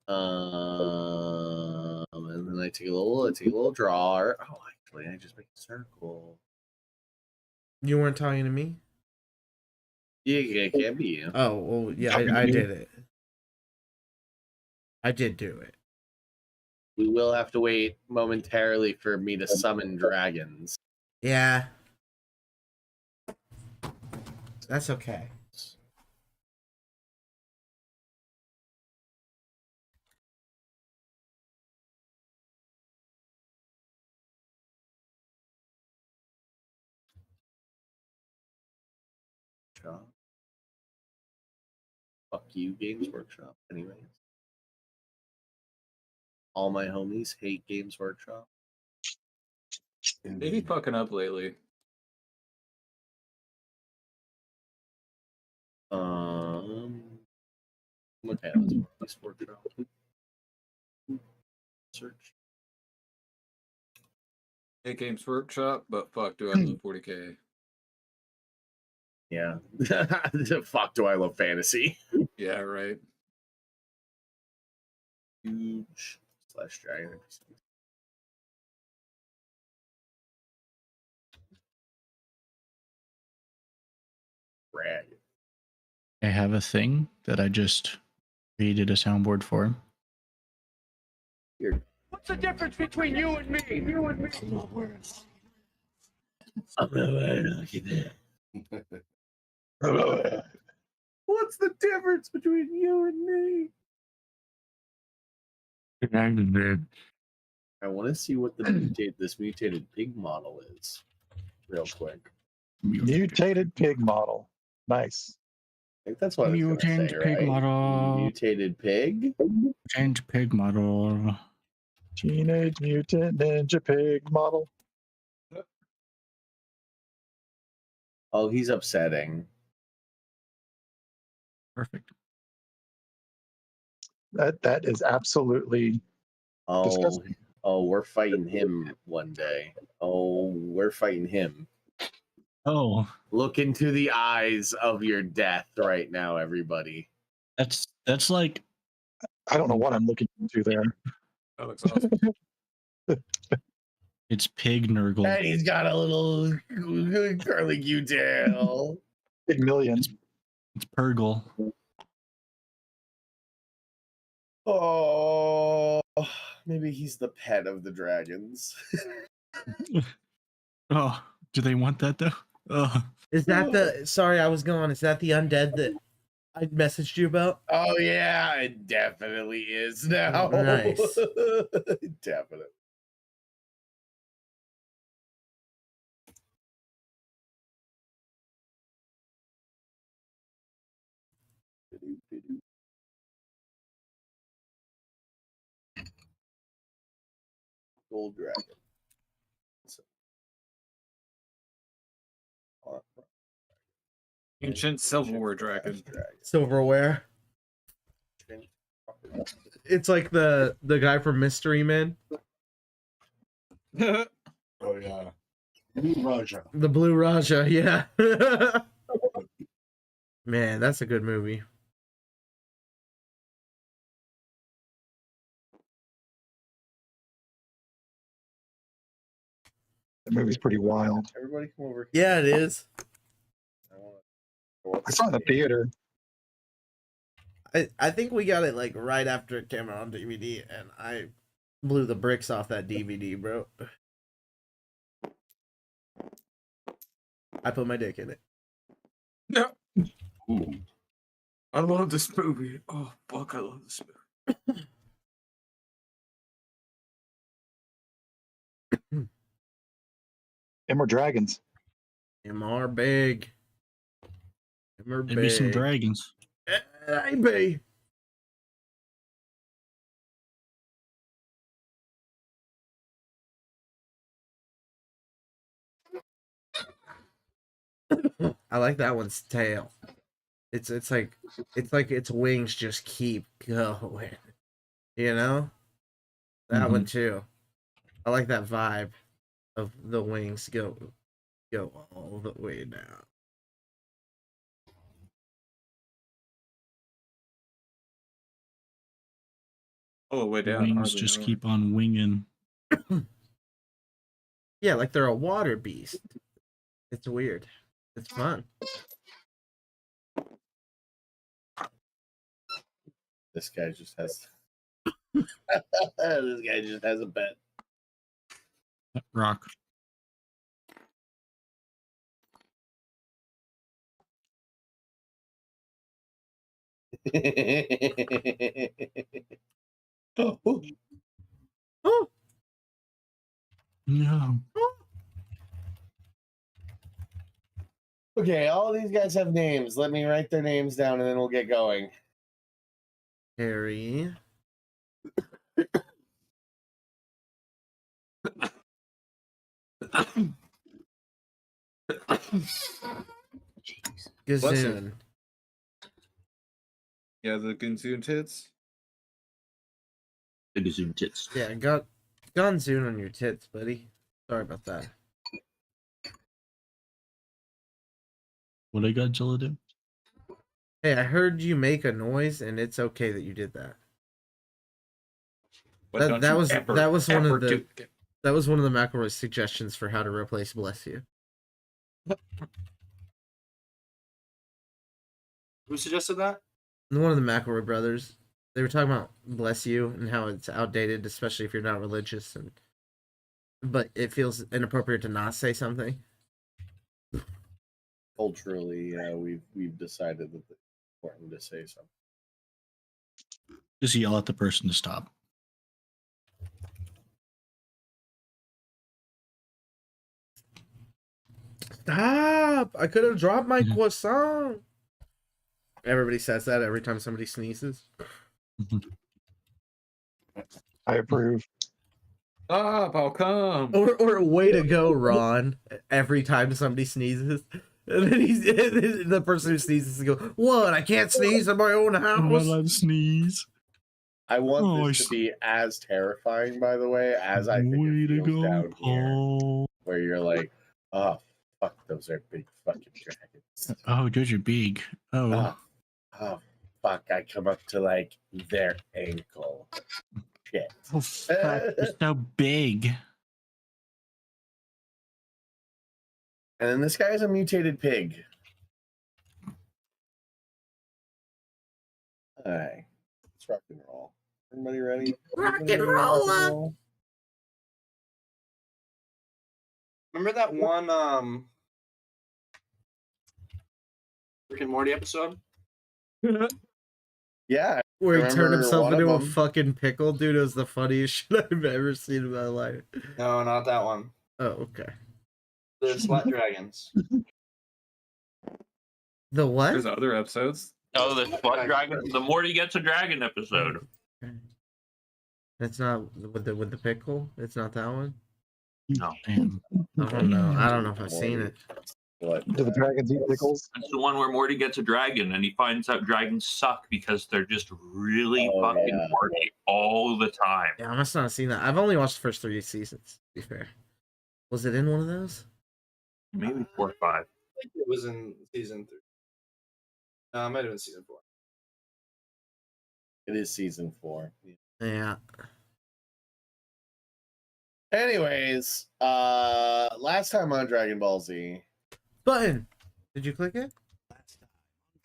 And then I take a little draw. Oh, actually, I just make a circle. You weren't talking to me? Yeah, it can't be you. Oh, well, yeah, I did it. I did do it. We will have to wait momentarily for me to summon dragons. Yeah. That's okay. Fuck you, Games Workshop. Anyways. All my homies hate Games Workshop. They be fucking up lately. Okay, let's Workshop. Search. Hey, Games Workshop, but fuck, do I love 40K? Yeah. Fuck, do I love fantasy? Yeah, right. Huge slash dragon. Rad. I have a thing that I just created a soundboard for. What's the difference between you and me? You and me. What's the difference between you and me? I want to see what this mutated pig model is, real quick. Mutated pig model. Nice. I think that's what Mutant say, pig right? model. Mutated pig. Mutant pig model. Teenage Mutant Ninja Pig model. Oh, he's upsetting. Perfect. That is absolutely disgusting. Oh, we're fighting him one day. Oh, we're fighting him. Oh, look into the eyes of your death right now, everybody. That's like. I don't know what I'm looking into there. That looks awesome. It's Pig Nurgle. And he's got a little curly tail. Big million. It's Purgle. Oh, maybe he's the pet of the dragons. Oh, do they want that though? Oh. Is that the? Sorry, I was gone. Is that the undead that I messaged you about? Oh yeah, it definitely is now. Nice. Definitely. Gold dragon. Ancient silverware dragon. Silverware. It's like the guy from Mystery Men. Oh yeah, Blue Raja. The Blue Raja, yeah. Man, that's a good movie. The movie's pretty wild. Everybody come over here. Yeah, it is. I saw it in the theater. I think we got it like right after it came out on DVD, and I blew the bricks off that DVD, bro. I put my dick in it. No. I love this movie. Oh fuck, I love this movie. And more dragons. MR big. MR big. Maybe some dragons. Maybe. I like that one's tail. It's like its wings just keep going. You know? That one too. I like that vibe of the wings go all the way down. Oh, way The down. wings hardly just know. keep on winging. Yeah, like they're a water beast. It's weird. It's fun. This guy just has. This guy just has a bet. Rock. Oh, Oh, No. okay, all these guys have names. Let me write their names down and then we'll get going. Harry. Gazoon. Yeah, the Gunzoon tits. The Gazoon tits. Yeah, got Gonzoon on your tits, buddy. Sorry about that. What did Godzilla do? Hey, I heard you make a noise, and it's okay that you did that. But That- don't that you was- ever, that was one of ever the- do again. That was one of the McElroy's suggestions for how to replace Bless You. Who suggested that? One of the McElroy brothers. They were talking about Bless You and how it's outdated, especially if you're not religious, but it feels inappropriate to not say something. Culturally, we've decided that it's important to say something. Just yell at the person to stop. Stop! I could have dropped my Mhm. croissant. Everybody says that every time somebody sneezes. I approve. Stop, I'll come. Or way to go, Ron. Every time somebody sneezes. And then the person who sneezes and go, "What? I can't sneeze in my own I'm not house." allowed to sneeze. I want Oh, this to be as terrifying, by the way, as I think Way it to feels go, down here, Paul. where you're like, oh, fuck, those are big fucking dragons. Oh, those are big. Oh, Oh, fuck, I come up to, like, their ankle. Shit. oh fuck, they're so big. And then this guy is a mutated pig. Alright, let's rock and roll. Everybody ready? Rock Everybody and ready to roll up. roll? Remember that one Rick and Morty episode? Yeah, Where he turned Remember himself one of into a them. fucking pickle, dude. It was the funniest shit I've ever seen in my life. No, not that one. Oh, okay. The Slut Dragons. The what? There's other episodes. Oh, the slut dragon. The Morty gets a dragon episode. It's not with the pickle. It's not that one. No, Damn. I don't know. I don't know if I've seen it. What? Do the dragons eat pickles? it's the one where Morty gets a dragon and he finds out dragons suck because they're just really Oh, fucking yeah. horny all the time. Yeah, I must not have seen that. I've only watched the first 3 seasons. To be fair, was it in one of those? Maybe 4 or 5. I think it was in season 3. No, it might have been season 4. It is season 4. Yeah. Anyways, last time on Dragon Ball Z. Button. Did you click it?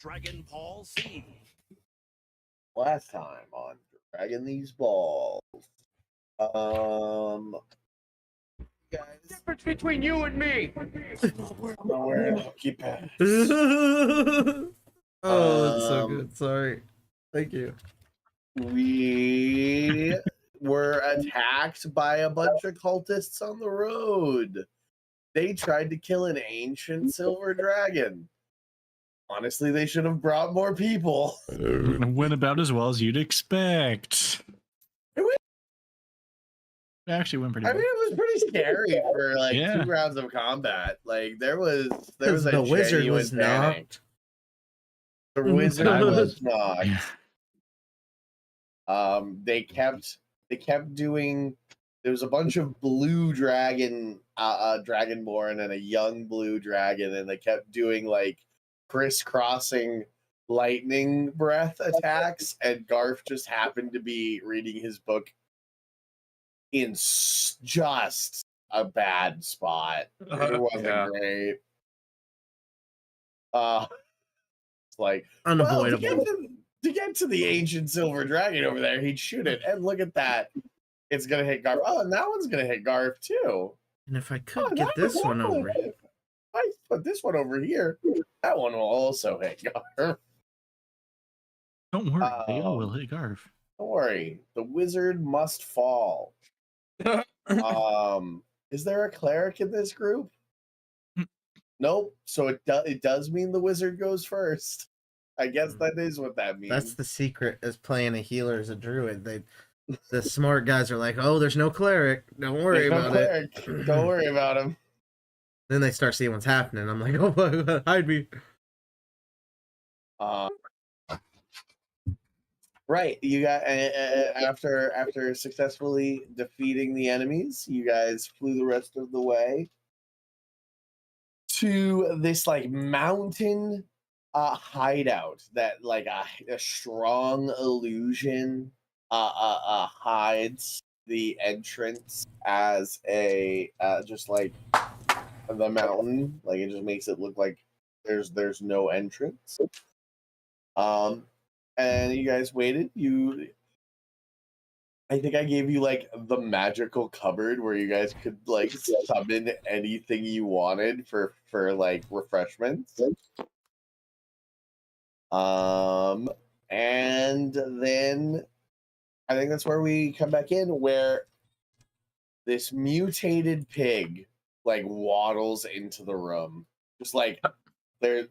Dragon Ball Z. Last time on Dragon These Balls. Guys, Difference between you and me. I'm not wearing a hooky pass. Oh, that's so Um, good. Sorry. Thank you. We were attacked by a bunch of cultists on the road. They tried to kill an ancient silver dragon. Honestly, they should have brought more people. Went about as well as you'd expect. It actually went pretty I well. mean, it was pretty scary for like Yeah. 2 rounds of combat. Like there was a The wizard genuine was panic. knocked. The wizard was knocked. Yeah. They kept doing. There was a bunch of blue dragonborn and a young blue dragon, and they kept doing like crisscrossing lightning breath attacks, and Garf just happened to be reading his book in just a bad spot. It wasn't Yeah. great. It's like, well, Unavoidable. to get to the ancient silver dragon over there, he'd shoot it, and look at that. It's gonna hit Garf. Oh, and that one's gonna hit Garf too. And if I could Oh, get that this one's one over. hit. I put this one over here. That one will also hit Garf. Don't worry, they all Um, will hit Garf. Don't worry. The wizard must fall. Is there a cleric in this group? Nope. So it does mean the wizard goes first. I guess that is what that means. That's the secret as playing a healer as a druid. The smart guys are like, oh, there's no cleric. Don't worry There's no about cleric. it. Don't worry about him. Then they start seeing what's happening. I'm like, oh, hide me. Right. You got after successfully defeating the enemies, you guys flew the rest of the way to this like mountain hideout that like a strong illusion hides the entrance as a just like the mountain, like it just makes it look like there's no entrance. And you guys waited. I think I gave you like the magical cupboard where you guys could like summon anything you wanted for like refreshments. And then I think that's where we come back in, where this mutated pig like waddles into the room. Just like the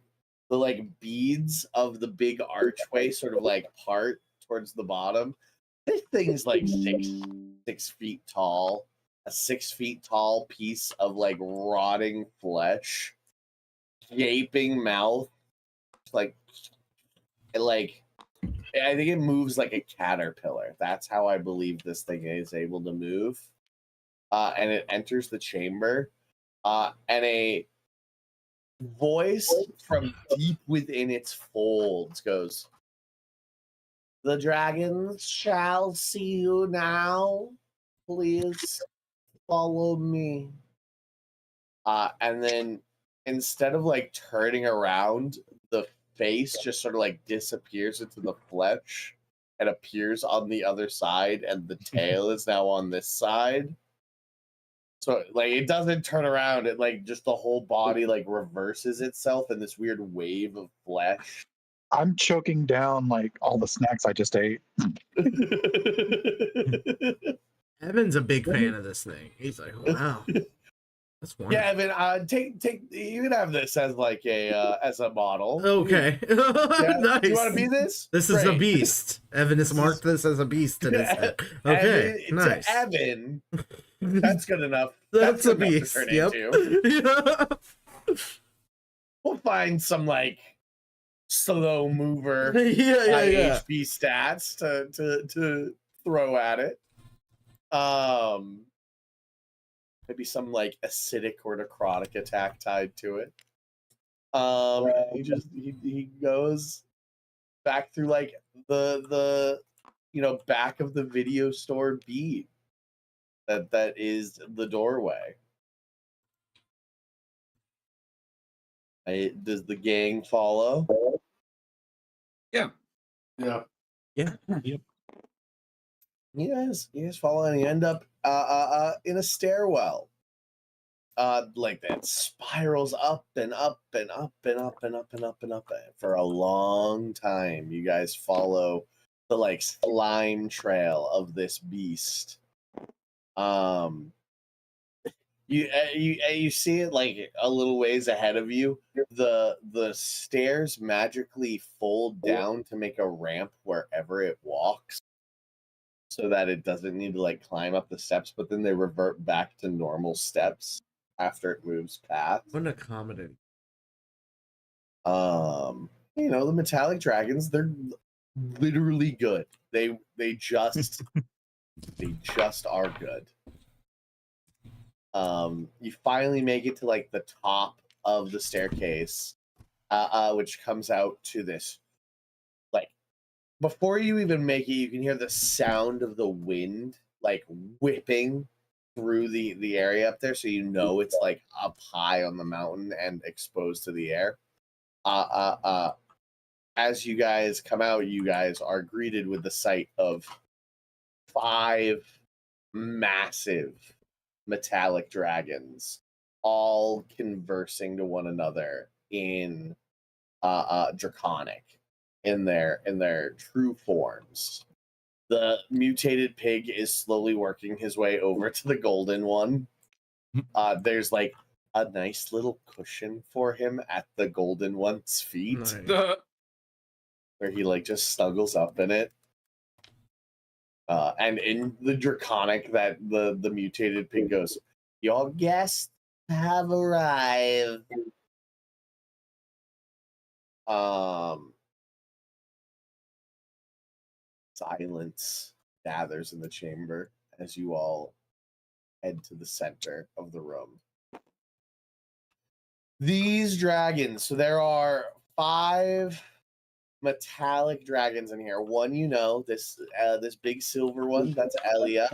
like beads of the big archway sort of like part towards the bottom. This thing's like 6 feet tall. A 6 feet tall piece of like rotting flesh, gaping mouth, like I think it moves like a caterpillar. That's how I believe this thing is able to move. And it enters the chamber, and a voice from deep within its folds goes, "The dragons shall see you now. Please follow me." And then instead of like turning around, the face just sort of like disappears into the flesh and appears on the other side, and the tail is now on this side. So like it doesn't turn around, it like just the whole body like reverses itself in this weird wave of flesh. I'm choking down like all the snacks I just ate. Evan's a big fan of this thing. He's like, wow, that's wonderful. Yeah, Evan, take you can have this as like as a model. Okay. Yeah, Nice. you want to be this? This is a Great. beast. Evan has marked this as a beast in his head. Okay, Evan, nice. To Evan, that's good enough. That's a good enough to beast. turn Yep. into. We'll find some like slow mover yeah. HP stats to throw at it. Maybe some like acidic or necrotic attack tied to it. He goes back through like the back of the video store bead that is the doorway. Does the gang follow? Yeah. Yeah. You guys follow, and you end up in a stairwell. Like that spirals up and up and up and up and up and up and up for a long time. You guys follow the like slime trail of this beast. You see it like a little ways ahead of you. The stairs magically fold down to make a ramp wherever it walks, so that it doesn't need to like climb up the steps, but then they revert back to normal steps after it moves past. What an accommodating. The metallic dragons, they're literally good. They just are good. You finally make it to like the top of the staircase, which comes out to this before you even make it, you can hear the sound of the wind like whipping through the area up there, so you know it's like up high on the mountain and exposed to the air. As you guys come out, you guys are greeted with the sight of 5 massive metallic dragons, all conversing to one another in draconic, in their true forms. The mutated pig is slowly working his way over to the golden one. There's like a nice little cushion for him at the golden one's feet, Nice. where he like just snuggles up in it. And in the draconic, that the mutated pig goes, "Your guests have arrived." Silence gathers in the chamber as you all head to the center of the room. These dragons, so there are 5 metallic dragons in here. One, this big silver one, that's Elia.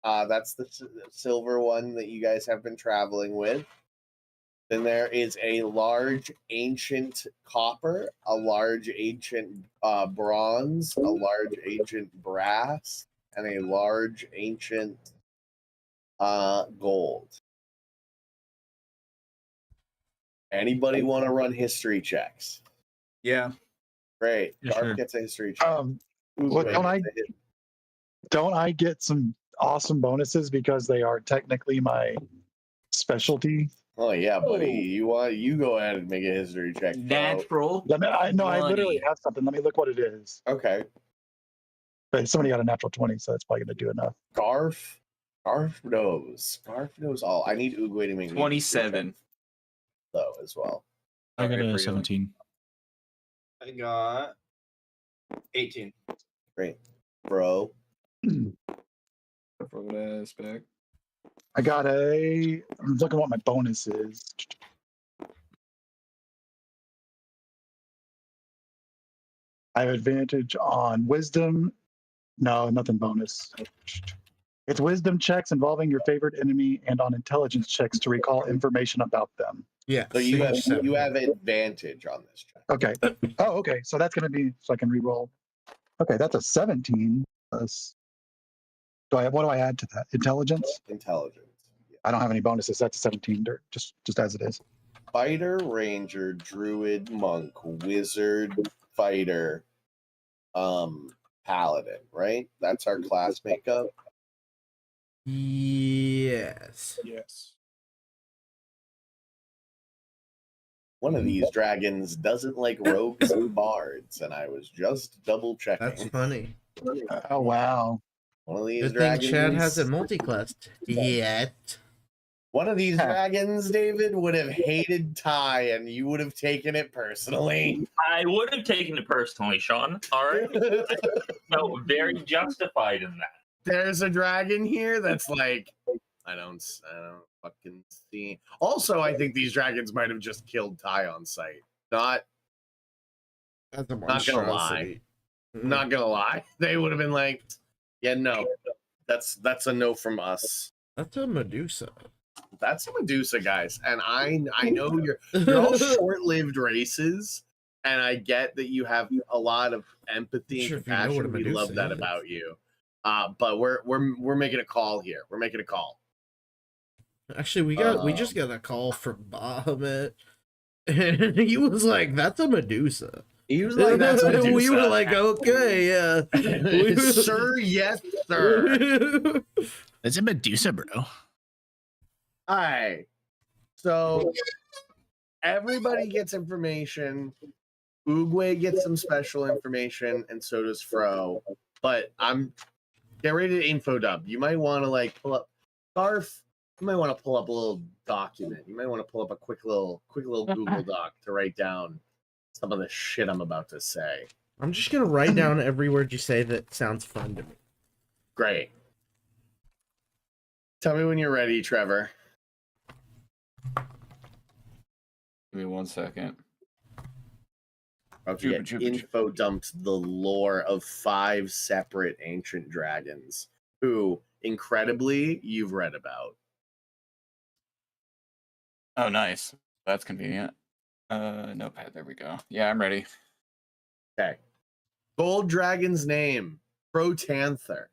That's the silver one that you guys have been traveling with. Then there is a large ancient copper, a large ancient bronze, a large ancient brass, and a large ancient gold. Anybody want to run history checks? Yeah. Great. Yeah, Garth sure. gets a history check. What, Oogway don't I get some awesome bonuses because they are technically my specialty? Oh yeah, buddy. You go ahead and make a history check. Bro. Natural. I literally 20. have something. Let me look what it is. Okay. But somebody got a natural 20, so that's probably going to do enough. Garth knows. Garth knows all. I need Oogway to make me a history check, 27. though as well. I got Okay, for a you. 17. I got 18. Great, bro. Roll that ass back. I'm looking what my bonus is. I have advantage on wisdom. No, nothing bonus. It's wisdom checks involving your favorite enemy and on intelligence checks to recall information about them. Yeah. So you have same. advantage on this check. Okay. Oh, okay. So that's going to be, so I can re-roll. Okay, that's a 17. Plus, what do I add to that? Intelligence? Intelligence. Yeah. I don't have any bonuses. That's a 17, just as it is. Fighter, ranger, druid, monk, wizard, fighter, paladin. Right? That's our class makeup. Yes. Yes. One of these dragons doesn't like rogues and bards, and I was just double checking. That's funny. Oh, wow. One of these Good thing dragons. Chad hasn't multi-classed yet. One of these dragons, David, would have hated Ty, and you would have taken it personally. I would have taken it personally, Sean. All right. No, very justified in that. There's a dragon here that's like, I don't fucking see. Also, I think these dragons might have just killed Ty on sight. That's a Not gonna lie. Not gonna lie. They would have been like, yeah, no. That's a no from us. That's a Medusa. That's a Medusa, guys. And I know you're all short-lived races, and I get that you have a lot of empathy and Sure, if you know what a compassion. We love Medusa that is. about you. But we're making a call here. We're making a call. Actually, we just got a call from Bahamut, and he was like, "That's a Medusa." He was like, "That's a Medusa." We were like, "Okay, yeah." Sir, yes, sir. It's a Medusa, bro. All right. So everybody gets information. Oogway gets some special information, and so does Fro. But get ready to info dump. You might want to like pull up Garth. You might want to pull up a little document. You might want to pull up a quick little Google Doc to write down some of the shit I'm about to say. I'm just gonna write down every word you say that sounds fun to me. Great. Tell me when you're ready, Trevor. Give me 1 second. About to get info dumped the lore of 5 separate ancient dragons who, incredibly, you've read about. Oh, nice. That's convenient. Notepad. There we go. Yeah, I'm ready. Okay. Gold Dragon's name, Protanther.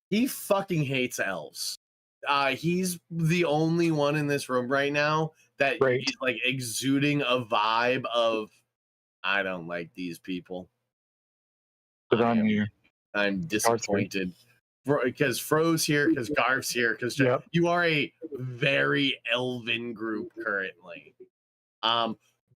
He fucking hates elves. He's the only one in this room right now that Great. is like exuding a vibe of, I don't like these people. Put it on here. I'm disappointed because Fro's here, because Garf's here, because Yep. you are a very elven group currently.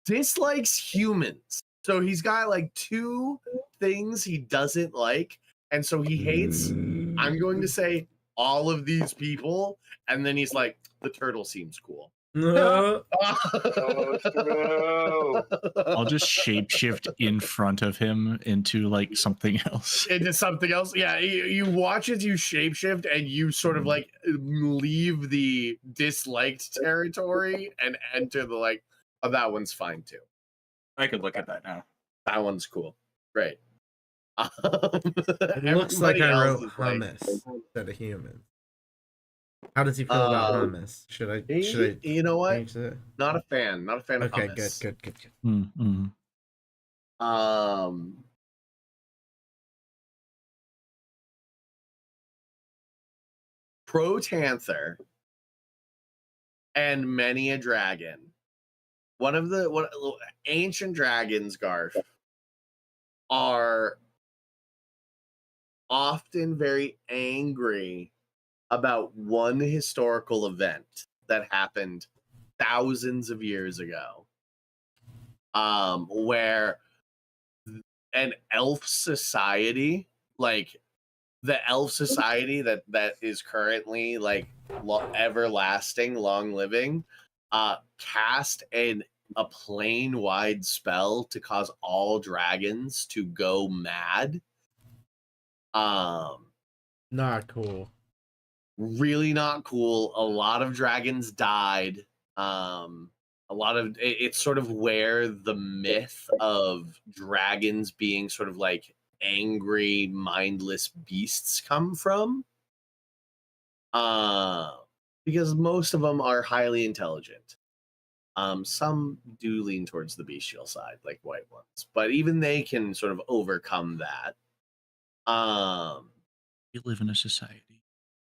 Dislikes humans. So he's got like 2 things he doesn't like, and so he hates, I'm going to say, all of these people, and then he's like, the turtle seems cool. No. I'll just shapeshift in front of him into like something else. Into something else. Yeah, you watch as you shapeshift and you sort of like leave the disliked territory and enter the like, oh, that one's fine too. I could look at that now. That one's cool. Great. It looks like I wrote like, hummus instead of human. How does he feel about hummus? Should I you know what? change that? Not a fan. Not a fan of Okay, hummus. good. Mm-hmm. Protanther and many a dragon. One of the ancient dragons, Garf, are often very angry about one historical event that happened thousands of years ago, where an elf society, like the elf society that is currently like everlasting, long living, cast a plane wide spell to cause all dragons to go mad. Not cool. Really not cool. A lot of dragons died. A lot of it's sort of where the myth of dragons being sort of like angry, mindless beasts come from. Because most of them are highly intelligent. Some do lean towards the bestial side, like white ones, but even they can sort of overcome that. We live in a society.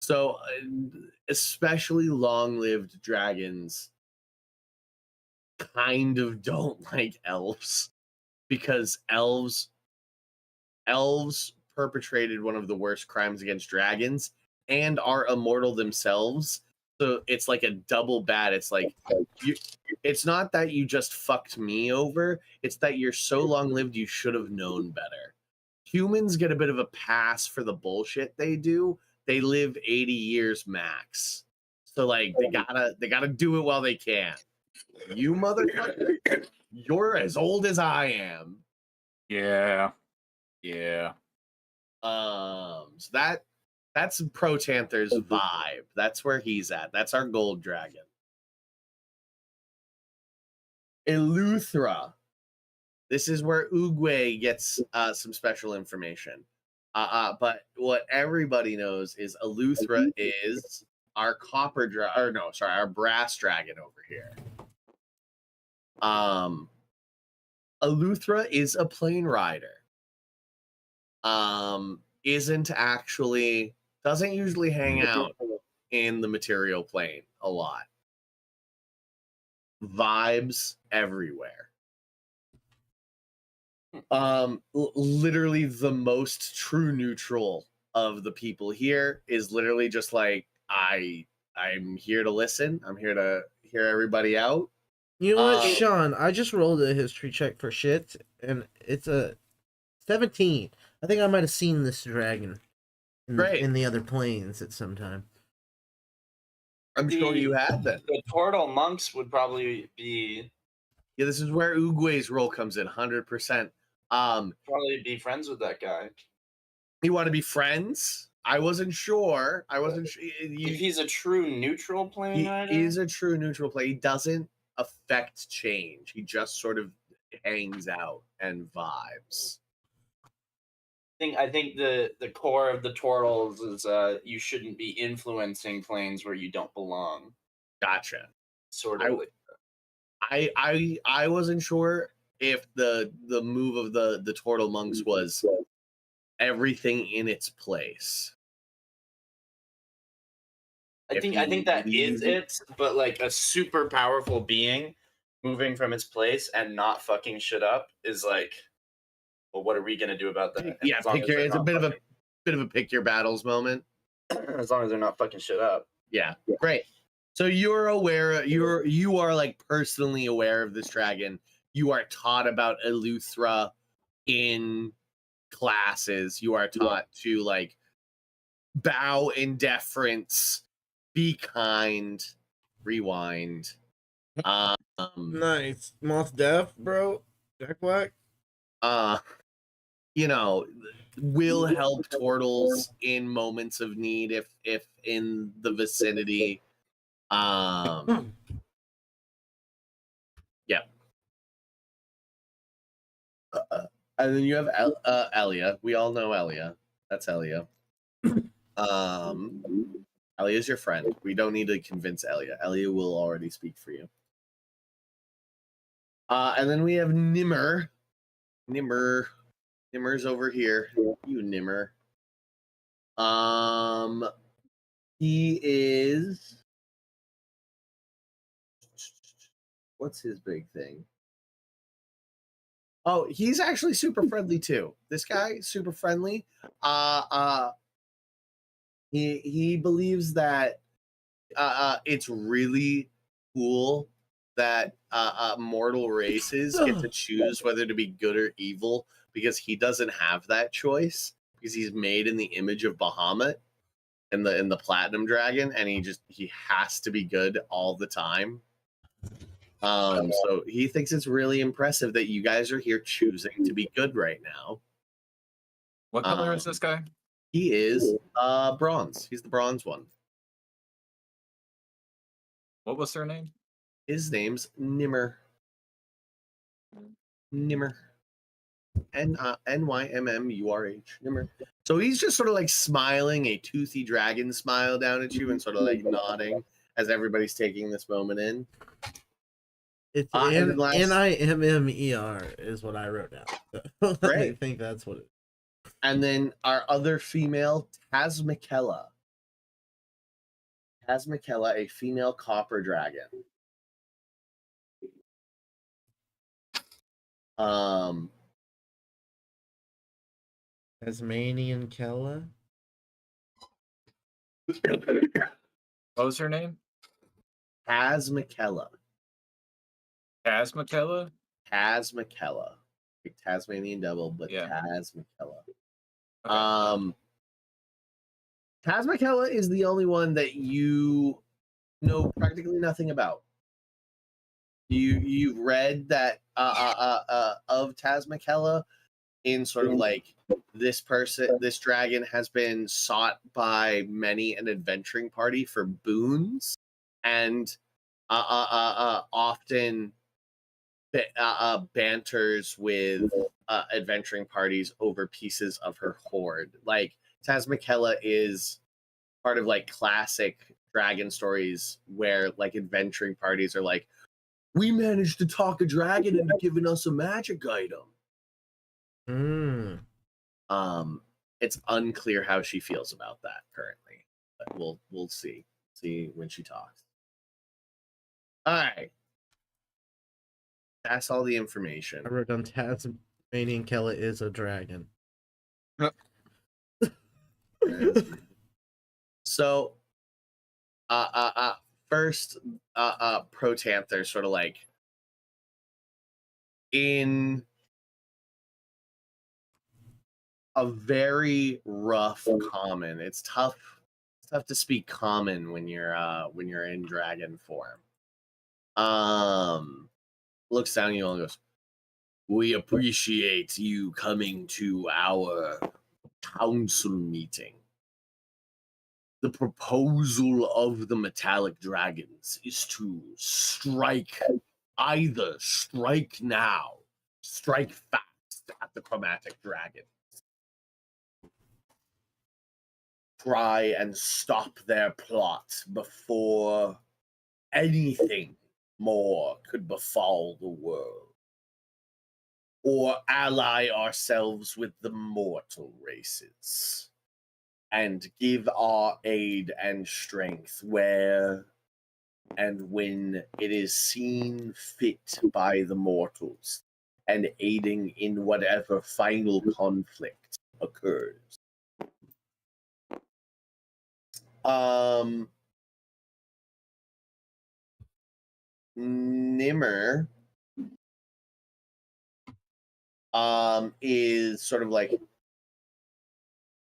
So, especially long-lived dragons kind of don't like elves because elves perpetrated one of the worst crimes against dragons and are immortal themselves. So it's like a double bad. It's like it's not that you just fucked me over. It's that you're so long-lived you should have known better. Humans get a bit of a pass for the bullshit they do. They live 80 years max. So like they gotta do it while they can. You motherfucker, you're as old as I am. Yeah. So that's Protanther's vibe. That's where he's at. That's our gold dragon. Eleuthera. This is where Oogway gets some special information. But what everybody knows is Eleuthera is our our brass dragon over here. Eleuthera is a plane rider. Doesn't usually hang out in the material plane a lot. Vibes everywhere. Literally the most true neutral of the people here is literally just like, I'm here to listen. I'm here to hear everybody out. You know what, Sean? I just rolled a history check for shit, and it's a 17. I think I might have seen this dragon in the other planes at some time. I'm sure you have been. The portal monks would probably be. Yeah, this is where Oogway's role comes in, 100%. Probably be friends with that guy. You want to be friends? I wasn't sure. If he's a true neutral plane rider? He is a true neutral plane. He doesn't affect change. He just sort of hangs out and vibes. I think the core of the turtles is you shouldn't be influencing planes where you don't belong. Gotcha. Sort of. I wasn't sure if the move of the turtle monks was everything in its place. I think that is it, but like a super powerful being moving from its place and not fucking shit up is like, well, what are we gonna do about that? Yeah, it's a bit of a pick your battles moment. As long as they're not fucking shit up. Yeah, great. So you're aware, you are like personally aware of this dragon. You are taught about Eleuthera in classes. You are taught to like bow in deference, be kind, rewind. Nice. Moth Def, bro. Jack Black. You know, will help turtles in moments of need if in the vicinity. Yeah. And then you have Elia. We all know Elia. That's Elia. Elia's your friend. We don't need to convince Elia. Elia will already speak for you. And then we have Nimmer. Nimmer's over here. You Nimmer. He is. What's his big thing? Oh, he's actually super friendly too. This guy, super friendly. He believes that it's really cool that mortal races get to choose whether to be good or evil because he doesn't have that choice because he's made in the image of Bahamut and the Platinum Dragon, and he has to be good all the time. So he thinks it's really impressive that you guys are here choosing to be good right now. What color is this guy? He is bronze. He's the bronze one. What was their name? His name's Nimmer. Nimmer. Nymmurh. Nimmer. So he's just sort of like smiling, a toothy dragon smile down at you and sort of like nodding as everybody's taking this moment in. It's Nimmer is what I wrote down. So I think that's what it is. And then our other female, Tasmikella. Tasmikella, a female copper dragon. Tasmanian Kella. What was her name? Tasmikella. Tasmikella? Tasmikella. Like Tasmanian devil, but Tasmikella. Okay. Tasmikella is the only one that you know practically nothing about. You've read that of Tasmikella in sort of like this dragon has been sought by many an adventuring party for boons and often banters with adventuring parties over pieces of her hoard. Like Tasmikella is part of like classic dragon stories where like adventuring parties are like, we managed to talk a dragon into giving us a magic item. It's unclear how she feels about that currently, but we'll see when she talks. All right, that's all the information. I wrote down Tasmanian Kella is a dragon. So, first, Protanther sort of like in a very rough common. It's tough to speak common when you're in dragon form. Looks down at you and goes, "We appreciate you coming to our council meeting. The proposal of the metallic dragons is to strike now strike fast at the chromatic dragon. Try and stop their plot before anything more could befall the world. Or ally ourselves with the mortal races and give our aid and strength where and when it is seen fit by the mortals, and aiding in whatever final conflict occurs. Nimmer is sort of like,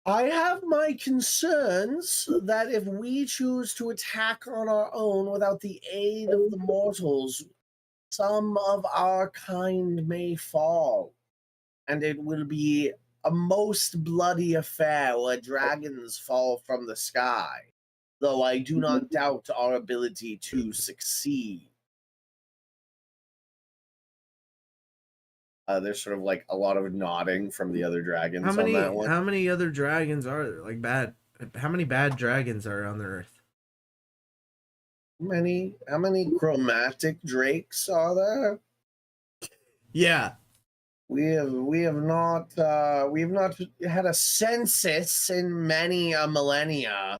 I have my concerns that if we choose to attack on our own without the aid of the mortals, some of our kind may fall, and it will be a most bloody affair where dragons fall from the sky, though I do not doubt our ability to succeed. There's sort of like a lot of nodding from the other dragons on that one. How many other dragons are there? Like bad? How many bad dragons are on the earth? How many chromatic drakes are there? Yeah. We have not had a census in many a millennia,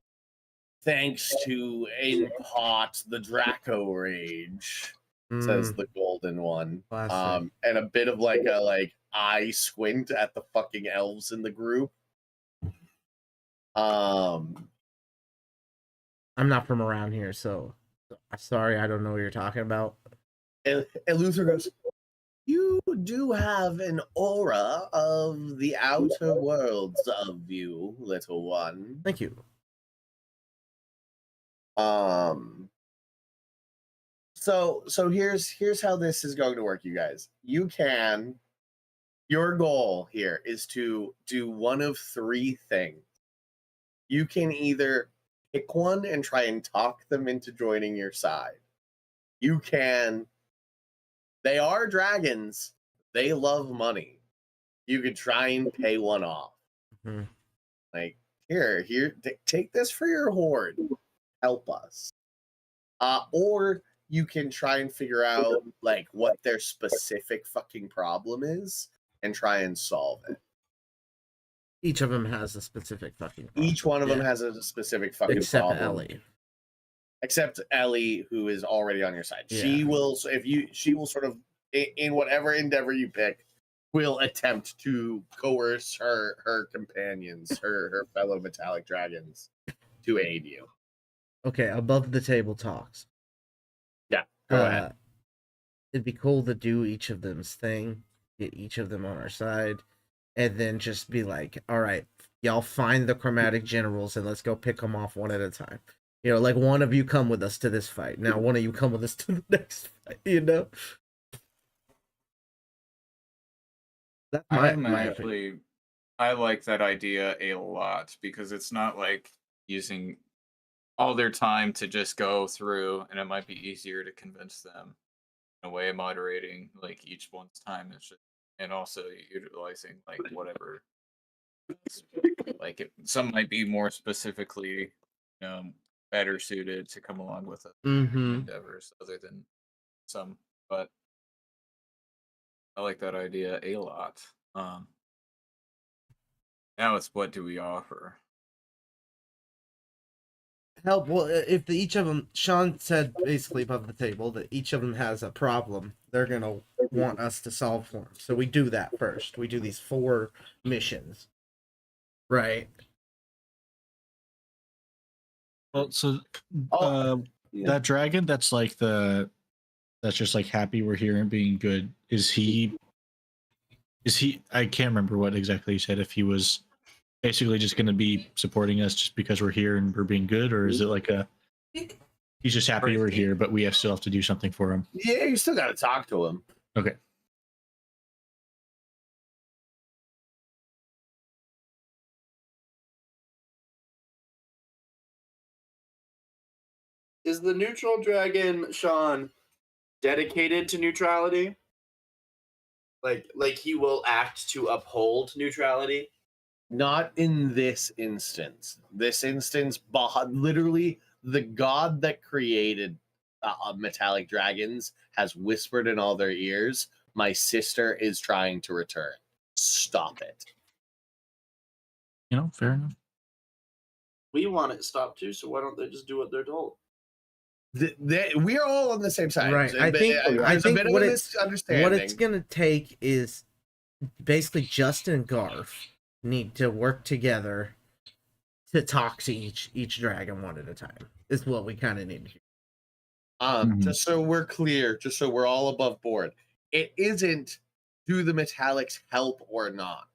thanks to in part the Draco Rage, says the golden one. Classic. And a bit of like a eye squint at the fucking elves in the group. I'm not from around here, so sorry, I don't know what you're talking about. And Luther goes, you do have an aura of the outer worlds of you, little one. Thank you. So here's how this is going to work, you guys. Your goal here is to do one of three things. You can either pick one and try and talk them into joining your side. They are dragons. They love money. You could try and pay one off. Mm-hmm. Like, here, take this for your horde. Help us. Or you can try and figure out like what their specific fucking problem is and try and solve it. Each of them has a specific fucking problem. Each one of them has a specific fucking Except problem. Ellie. Except Ellie, who is already on your side. Yeah. She will sort of, in whatever endeavor you pick, will attempt to coerce her companions, her fellow metallic dragons, to aid you. Okay, above the table talks. Yeah, go ahead. It'd be cool to do each of them's thing, get each of them on our side, and then just be like, all right, y'all find the chromatic generals and let's go pick them off one at a time. You know, like one of you come with us to this fight. Now one of you come with us to the next fight, you know? That's I like that idea a lot because it's not like using all their time to just go through, and it might be easier to convince them in a way of moderating like each one's time and also utilizing like whatever some might be more specifically better suited to come along with endeavors other than some, but I like that idea a lot. Now it's what do we offer? Help. Well, if each of them, Sean said basically above the table that each of them has a problem, they're gonna want us to solve for them. So we do that first. We do these 4 missions, right? Well, so that dragon that's just like happy we're here and being good. Is he? I can't remember what exactly he said. If he was basically just going to be supporting us just because we're here and we're being good, or is it like he's just happy we're here, but we still have to do something for him? Yeah, you still got to talk to him. Okay. Is the neutral dragon, Sean, dedicated to neutrality? Like he will act to uphold neutrality. Not in this instance. This instance, literally, the god that created metallic dragons has whispered in all their ears, "My sister is trying to return. Stop it." You know, fair enough. We want it stopped too, so why don't they just do what they're told? We are all on the same side. Right. I think there's a bit of what a it's misunderstanding. gonna take is basically Justin and Garf need to work together to talk to each dragon one at a time. Is what we kind of need to hear. Just so we're clear, just so we're all above board, it isn't do the Metalics help or not.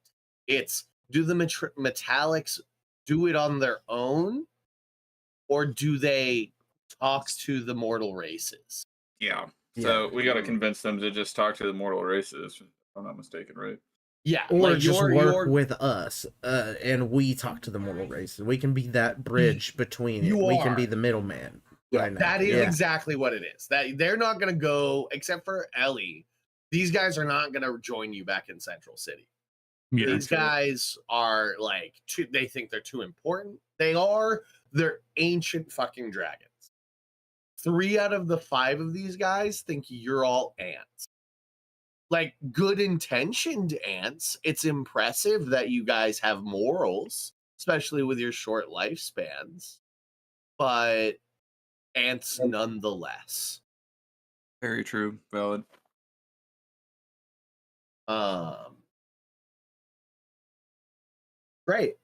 It's do the Metalics do it on their own, or do they talk to the mortal races? Yeah. So we got to convince them to just talk to the mortal races. If I'm not mistaken, right? Yeah, Or like just work with us, and we talk to the mortal races. We can be that bridge between it. We can be the middleman. Yeah, right now. that is exactly what it is. That they're not going to go, except for Ellie. These guys are not going to join you back in Central City. Yeah, These guys are like they think they're too important. They're ancient fucking dragons. 3 out of the 5 of these guys think you're all ants. Like good intentioned ants. It's impressive that you guys have morals, especially with your short lifespans. But ants nonetheless. Very true. Valid. Great.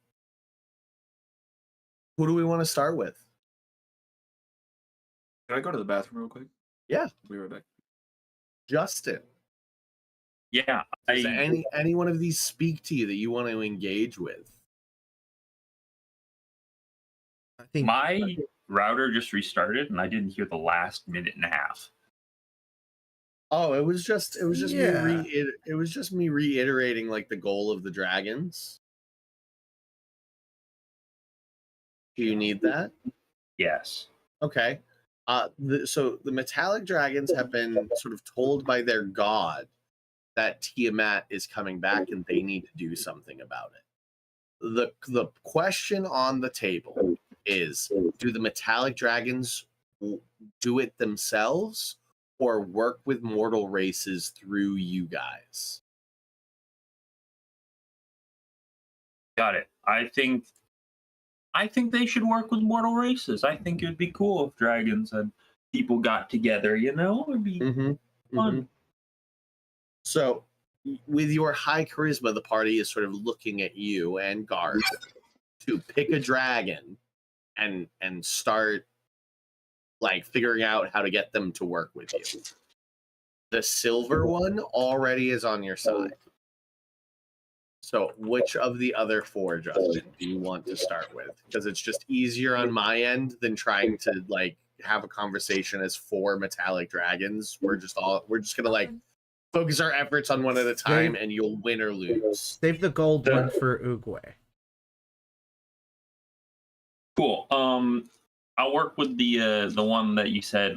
Who do we want to start with? Can I go to the bathroom real quick? Yeah. Be right back. Justin. Yeah. Does any one of these speak to you that you want to engage with? I think My router just restarted and I didn't hear the last minute and a half. Oh, it was just Yeah. me reiterating like the goal of the dragons. Do you need that? Yes. Okay. So the metallic dragons have been sort of told by their god that Tiamat is coming back and they need to do something about it. The question on the table is, do the metallic dragons do it themselves or work with mortal races through you guys? Got it. I think they should work with mortal races. I think it would be cool if dragons and people got together, you know? It'd be fun. So, with your high charisma, the party is sort of looking at you and Garth to pick a dragon and start like figuring out how to get them to work with you. The silver one already is on your side. So which of the other 4, Justin, do you want to start with? Because it's just easier on my end than trying to like have a conversation as 4 metallic dragons. We're just gonna like focus our efforts on one at a time, and you'll win or lose. Save the gold one for Uguay. Cool. I'll work with the one that you said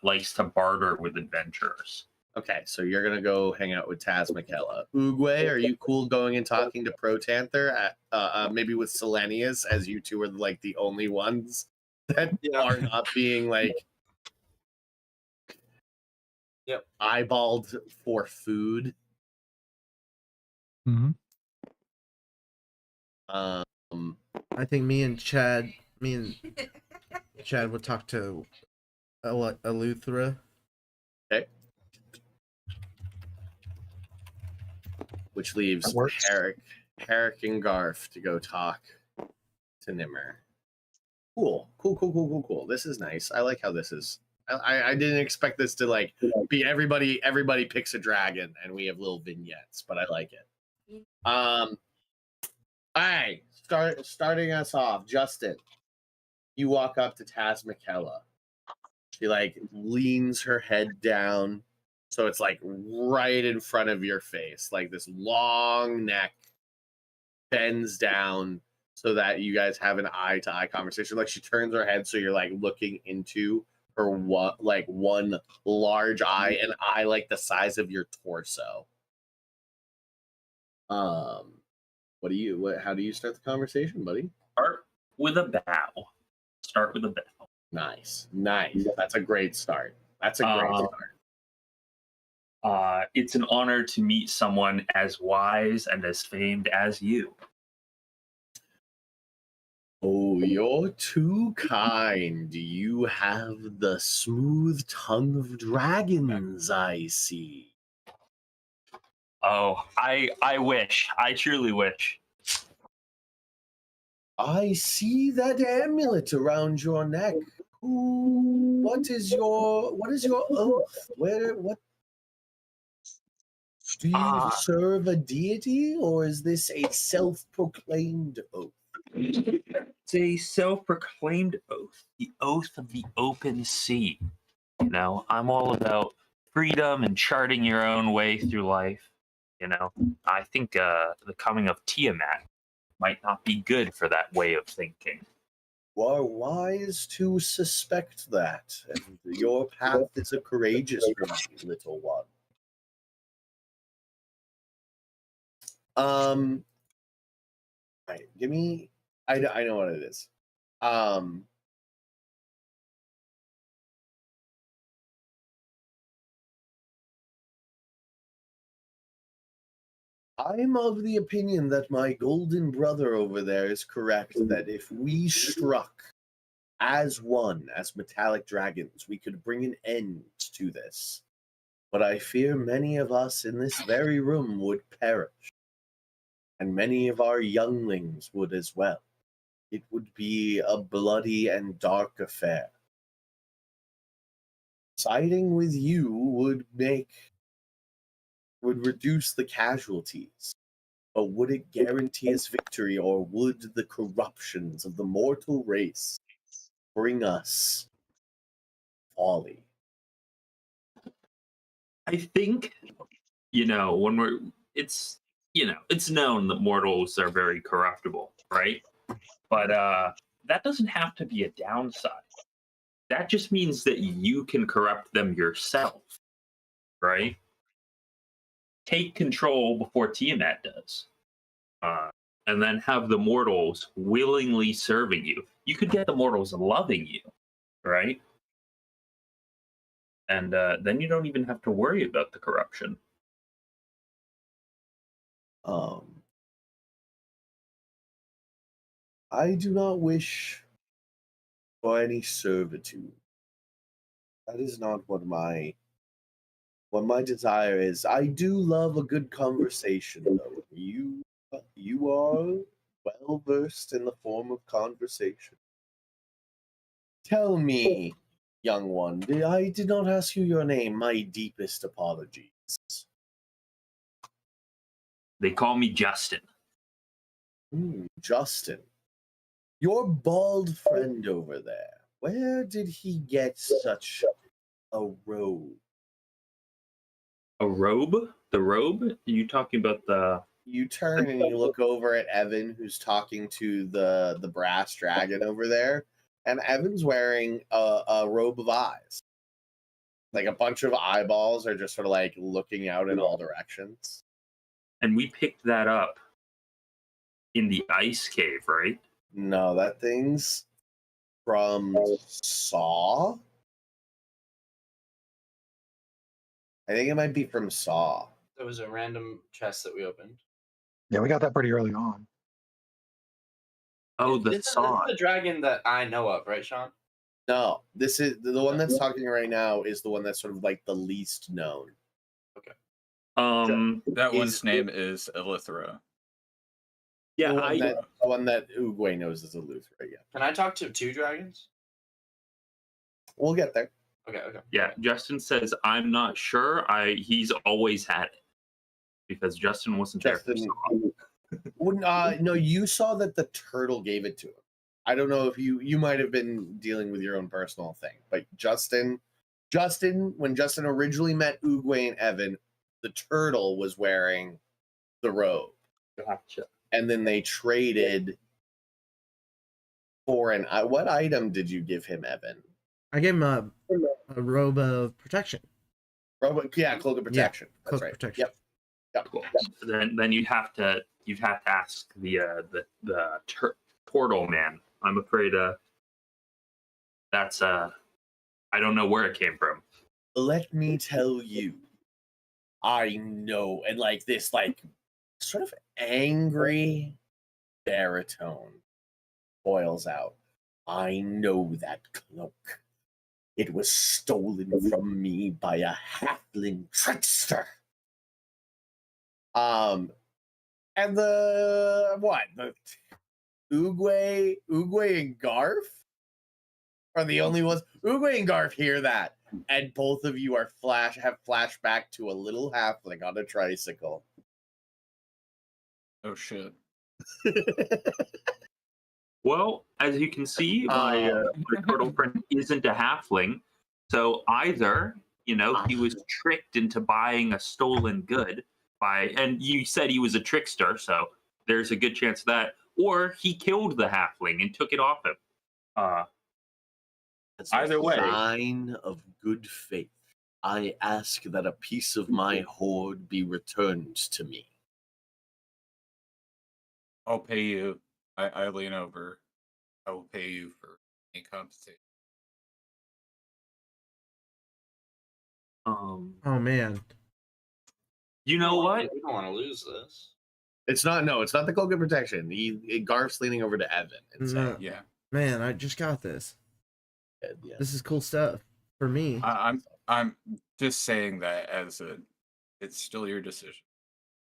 likes to barter with adventurers. Okay, so you're gonna go hang out with Taz McKella. Uguay, are you cool going and talking to Protanther at maybe with Selenius, as you two are like the only ones that are not being like eyeballed for food? Mm-hmm. I think me and Chad would talk to Eleuthera. Okay. Which leaves Herrick and Garf to go talk to Nimmer. Cool. This is nice. I like how this is. I didn't expect this to like be everybody picks a dragon and we have little vignettes, but I like it. All right, starting us off, Justin. You walk up to Taz McKella. She like leans her head down, so it's like right in front of your face, like this long neck bends down so that you guys have an eye-to-eye conversation. Like she turns her head so you're like looking into her one large eye, an eye like the size of your torso. What do you? How do you start the conversation, buddy? Start with a bow. Start with a bow. Nice. That's a great start. That's a great start. It's an honor to meet someone as wise and as famed as you. Oh, you're too kind. You have the smooth tongue of dragons, I see. Oh, I wish. I truly wish. I see that amulet around your neck. What is your oath? What do you serve a deity, or is this a self-proclaimed oath? It's a self-proclaimed oath, the oath of the open sea. You know, I'm all about freedom and charting your own way through life. You know, I think the coming of Tiamat might not be good for that way of thinking. You are wise to suspect that, and your path is a courageous one, little one. Right, give me. I know what it is. I'm of the opinion that my golden brother over there is correct, that if we struck as one, as metallic dragons, we could bring an end to this. But I fear many of us in this very room would perish, and many of our younglings would as well. It would be a bloody and dark affair. Siding with you would reduce the casualties. But would it guarantee us victory, or would the corruptions of the mortal race bring us folly? I think, you know, it's known that mortals are very corruptible, right? But that doesn't have to be a downside. That just means that you can corrupt them yourself, right? Take control before Tiamat does. And then have the mortals willingly serving you. You could get the mortals loving you, right? And then you don't even have to worry about the corruption. I do not wish for any servitude. That is not what my desire is. I do love a good conversation, though. You are well versed in the form of conversation. Tell me, young one, I did not ask you your name. My deepest apologies. They call me Justin. Justin. Your bald friend over there. Where did he get such a robe? A robe? The robe? Are you talking about the... You turn and you look over at Evan, who's talking to the brass dragon over there, and Evan's wearing a robe of eyes. Like a bunch of eyeballs are just sort of like looking out in all directions. And we picked that up in the ice cave, right? No, that thing's from Saw. I think it might be from Saw. There was a random chest that we opened. Yeah, we got that pretty early on. Oh, the This Saw. is the dragon that I know of, right, Sean? No, this is the one that's talking right now is the one that's sort of like the least known. Okay. That one's name is Elithra. Yeah, the one that Uguay knows is a Luthra, yeah. Can I talk to two dragons? We'll get there. Okay. Yeah, Justin says, I'm not sure. He's always had it. Because Justin wasn't there for so long. No, you saw that the turtle gave it to him. I don't know if you might have been dealing with your own personal thing, but Justin, when Justin originally met Uguay and Evan, the turtle was wearing the robe. Gotcha. And then they traded for what item did you give him, Evan? I gave him a robe of protection. Robe, yeah, cloak of protection. Cloak That's right. of protection. Yep. Cool. Then you'd have to ask the portal man. I'm afraid that's I don't know where it came from. Let me tell you, I know, and like this, like sort of angry baritone boils out. I know that cloak. It was stolen from me by a halfling trickster. And the Oogway and Garf are the only ones. Oogway and Garf hear that, and both of you have flashback to a little halfling on a tricycle. Oh shit. Well, as you can see, my turtle friend isn't a halfling, so either he was tricked into buying a stolen good and you said he was a trickster, so there's a good chance of that, or he killed the halfling and took it off him. Either way, Sign of good faith. I ask that a piece of my hoard be returned to me. I'll pay you. I lean over. I will pay you for any compensation. Oh man. You know what? We don't want to lose this. It's not the cloak of protection. Garf's leaning over to Evan and saying, Yeah. Man, I just got this. Yeah. This is cool stuff for me. I'm just saying that it's still your decision.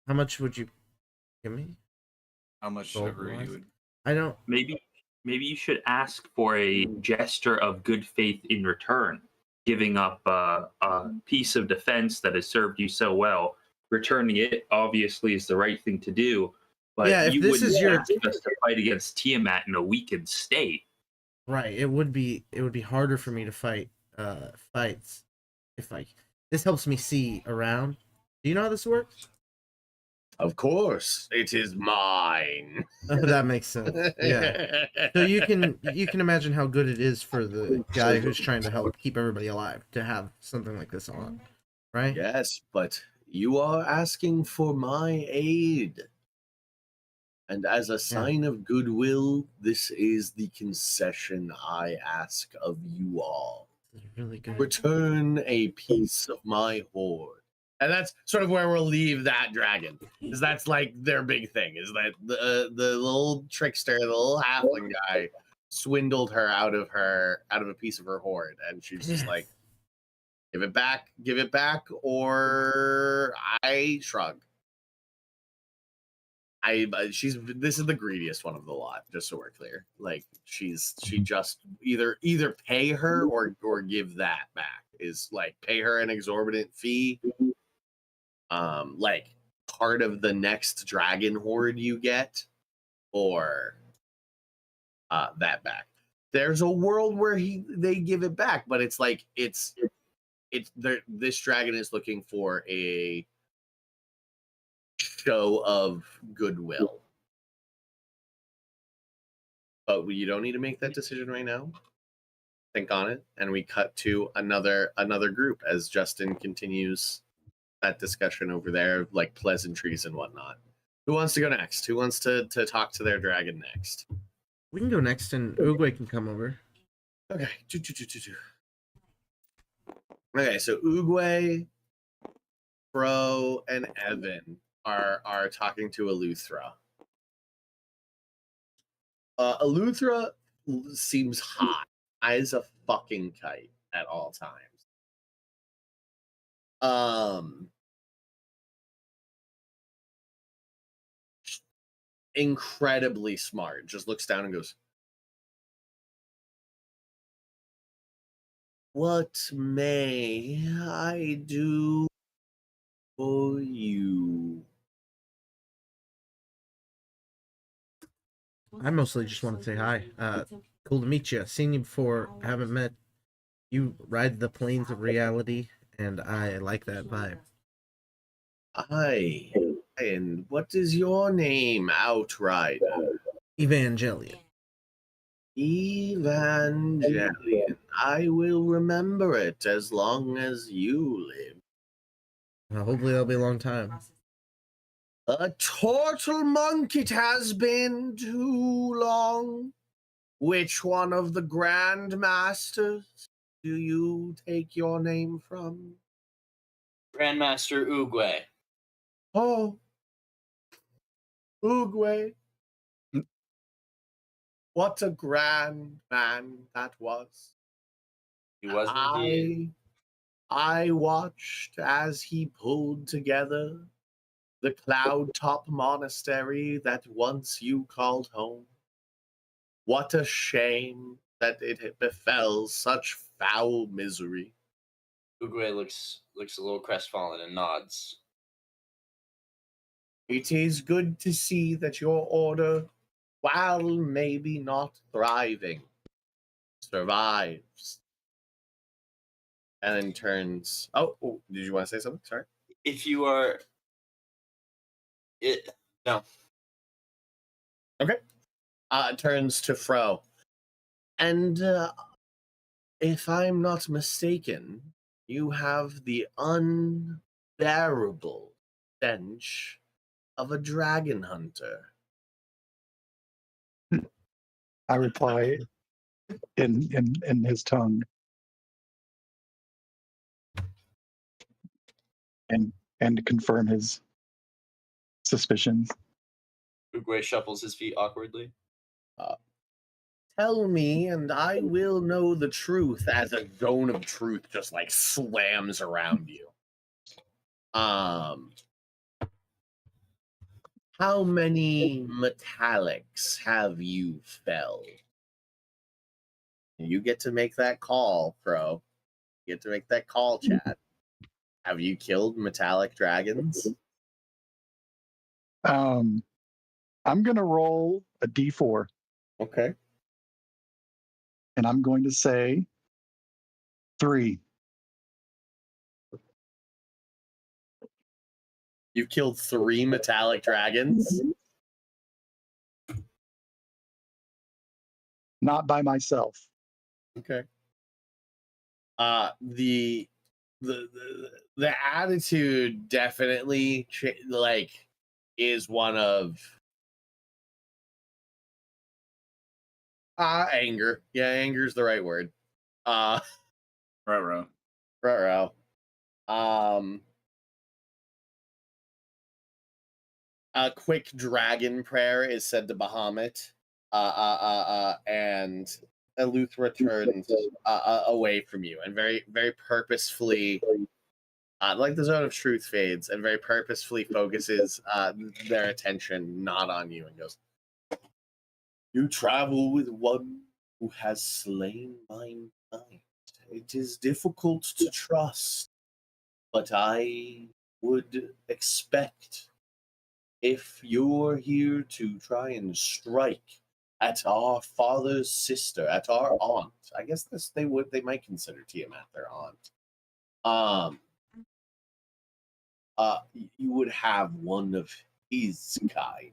How much would you give me? How much Gold ever wise? you would. I don't. Maybe you should ask for a gesture of good faith in return, giving up a piece of defense that has served you so well. Returning it obviously is the right thing to do, but Yeah, if you this wouldn't is your- ask us to fight against Tiamat in a weakened state. Right. It would be harder for me to fight fights if this helps me see around. Do you know how this works? Of course, it is mine. That makes sense. Yeah. So you can imagine how good it is for the guy who's trying to help keep everybody alive to have something like this on, right? Yes, but you are asking for my aid. And as a sign of goodwill, this is the concession I ask of you all. Really good. Return a piece of my hoard. And that's sort of where we'll leave that dragon. Because that's like their big thing, is that the little trickster, the little halfling guy, swindled her out of a piece of her hoard. And she's just like, give it back, or I shrug. This is the greediest one of the lot, just so we're clear. Like she just either pay her or give that back. Is like pay her an exorbitant fee, like part of the next dragon horde you get, or that back. There's a world where they give it back, but it's like it's this dragon is looking for a show of goodwill. But you don't need to make that decision right now. Think on it, and we cut to another group as Justin continues that discussion over there, like pleasantries and whatnot. Who wants to go next? Who wants to talk to their dragon next? We can go next, and Oogway can come over. Okay. Okay, so Oogway, Fro, and Evan are talking to Eleuthera. Eleuthera seems hot. Eyes a fucking kite at all times. Incredibly smart. Just looks down and goes, "What may I do for you?" I mostly just want to say hi. Cool to meet you. Seen you before, haven't met. You ride the plains of reality, and I like that vibe. Hi. And what is your name, Outrider? Evangelion. Evangelion. I will remember it as long as you live. Well, hopefully that'll be a long time. A turtle monk it has been too long. Which one of the Grand Masters do you take your name from? Grandmaster Oogway. Oh, Oogway. What a grand man that was. He was indeed. I watched as he pulled together the cloud top monastery that once you called home. What a shame that it befell such foul misery. Oogway looks a little crestfallen and nods. It is good to see that your order, while maybe not thriving, survives. And then turns. Oh, did you want to say something? Sorry. If you are, it no. Okay. Turns to Fro. And if I'm not mistaken, you have the unbearable stench of a dragon hunter. I reply in his tongue. And confirm his suspicions. Oogway shuffles his feet awkwardly. Tell me, and I will know the truth as a zone of truth just like slams around you. How many metallics have you felled? You get to make that call, Pro. You get to make that call, chat. Have you killed metallic dragons? I'm gonna roll a d4. Okay. And I'm going to say 3. You've killed 3 metallic dragons? Not by myself. Okay. The attitude definitely is one of anger. Yeah, anger is the right word. Ruh-roh. A quick dragon prayer is said to Bahamut, and Eleuthera turns away from you and very, very purposefully, like the zone of truth fades, and very purposefully focuses their attention not on you and goes, "You travel with one who has slain mankind. It is difficult to trust, but I would expect if you're here to try and strike at our father's sister, at our aunt, I guess they might consider Tiamat their aunt. You would have one of his kind.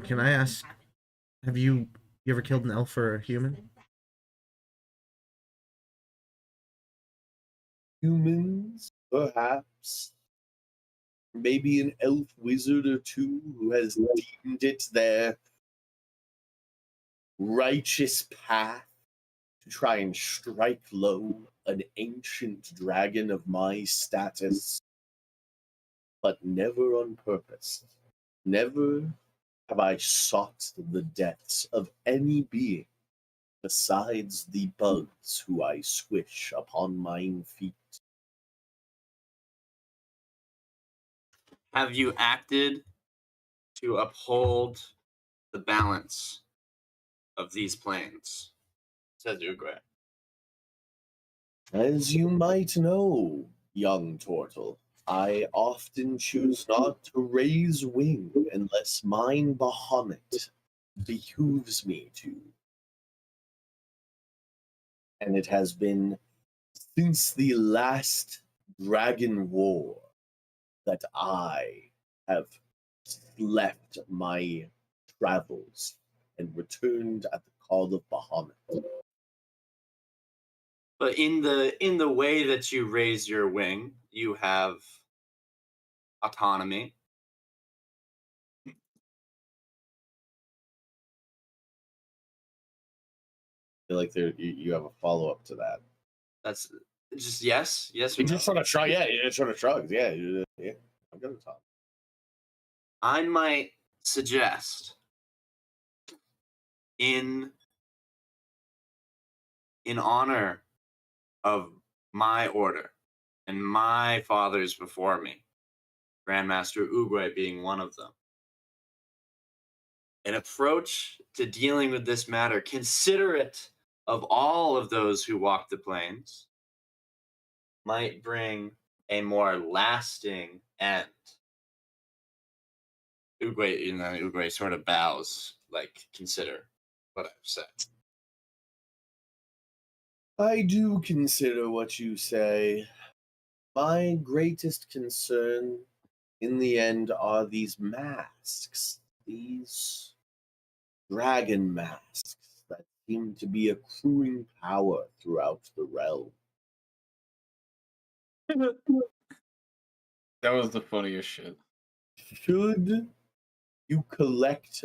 Can I ask, have you ever killed an elf or a human? Humans, perhaps. Maybe an elf wizard or two who has deemed it their righteous path to try and strike low an ancient dragon of my status, but never on purpose. Never have I sought the deaths of any being besides the bugs who I squish upon mine feet. Have you acted to uphold the balance of these planes? Says Oogway. As you might know, young turtle, I often choose not to raise wing unless mine Bahamut behooves me to. And it has been since the last Dragon War that I have left my travels and returned at the call of Bahamut. But in the way that you raise your wing, you have autonomy. I feel like you have a follow up to that. That's just yes, yes or He no. just sort of shrugs. Yeah, he just sort of shrugs. Yeah, yeah. I'm gonna talk. I might suggest in honor of my order and my fathers before me, Grandmaster Uguay being one of them, an approach to dealing with this matter, considerate of all of those who walk the plains, might bring a more lasting end. Uguay sort of bows, like, consider what I've said. I do consider what you say. My greatest concern in the end are these masks, these dragon masks that seem to be accruing power throughout the realm. That was the funniest shit. Should you collect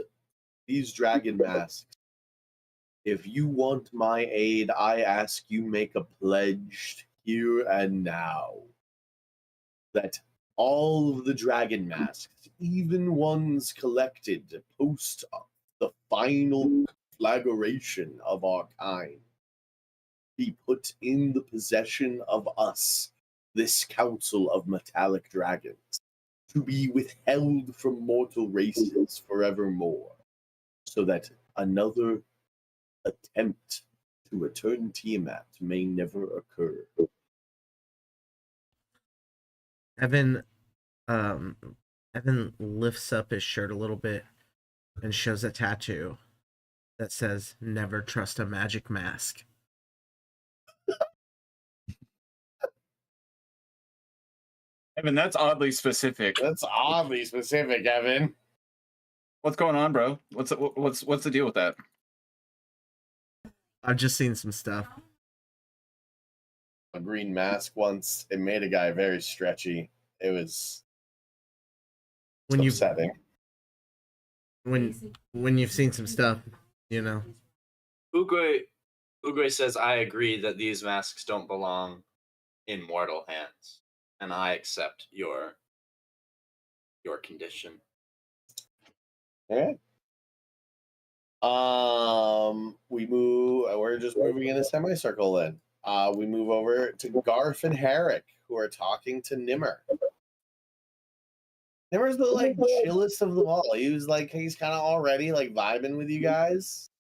these dragon masks, if you want my aid, I ask you make a pledge here and now that all of the dragon masks, even ones collected post the final flagration of our kind, be put in the possession of us, this council of metallic dragons, to be withheld from mortal races forevermore, so that another attempt to return Tiamat may never occur. Evan Evan lifts up his shirt a little bit and shows a tattoo that says "Never trust a magic mask." Evan, that's oddly specific. That's oddly specific, Evan. What's going on, bro? What's the deal with that? I've just seen some stuff. A green mask once, it made a guy very stretchy. It was When you've upsetting. when you've seen some stuff, you know. Uguay says, I agree that these masks don't belong in mortal hands, and I accept your condition. Okay. We're just moving in a semicircle then. We move over to Garth and Herrick, who are talking to Nimmer. Nimmer's the like chillest of them all. He's kind of already like vibing with you guys.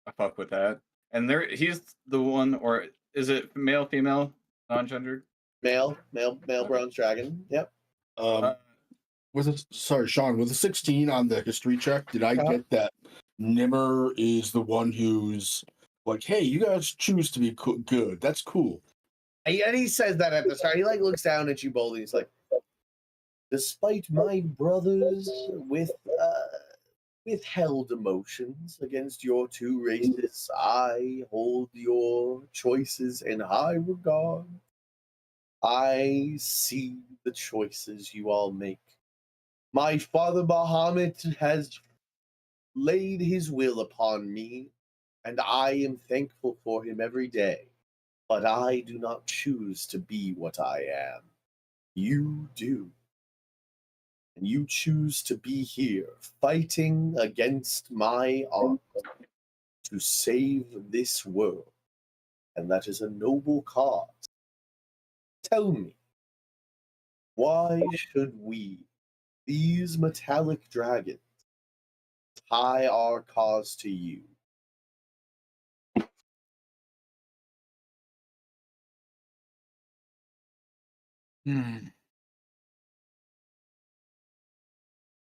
I fuck with that. And he's the one, or is it male, female, non-gendered? Male bronze dragon. Yep. Sorry, Sean, with a 16 on the history check, did I get that Nimmer is the one who's like, hey, you guys choose to be good. That's cool. And he says that at the start. He like looks down at you boldly. He's like, despite my brothers withheld emotions against your two races, I hold your choices in high regard. I see the choices you all make. My father Bahamut has laid his will upon me, and I am thankful for him every day. But I do not choose to be what I am. You do. And you choose to be here, fighting against my art to save this world. And that is a noble cause. Tell me, why should we, these metallic dragons, tie our cause to you?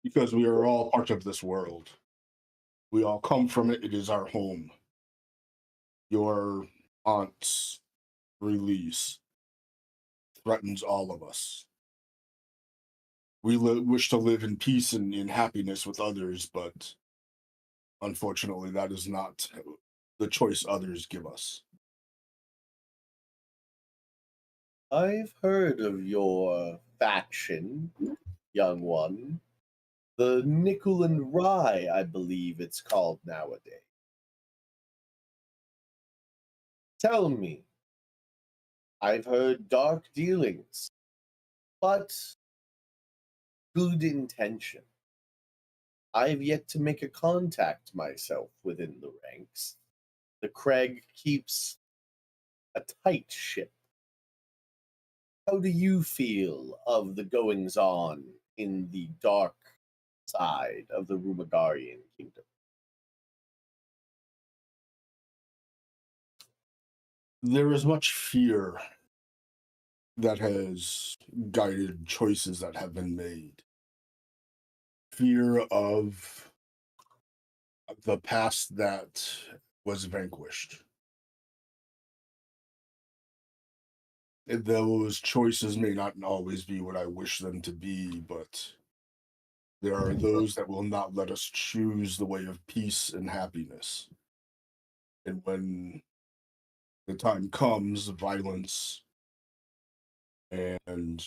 Because we are all part of this world. We all come from it. It is our home. Your aunt's release threatens all of us. We wish to live in peace and in happiness with others, but unfortunately, that is not the choice others give us. I've heard of your faction, young one. The Nickel and Rye, I believe it's called nowadays. Tell me, I've heard dark dealings, but good intention. I've yet to make a contact myself within the ranks. The Craig keeps a tight ship. How do you feel of the goings on in the dark side of the Rumagarian kingdom? There is much fear that has guided choices that have been made. Fear of the past that was vanquished. And those choices may not always be what I wish them to be, but there are those that will not let us choose the way of peace and happiness. And when the time comes, violence and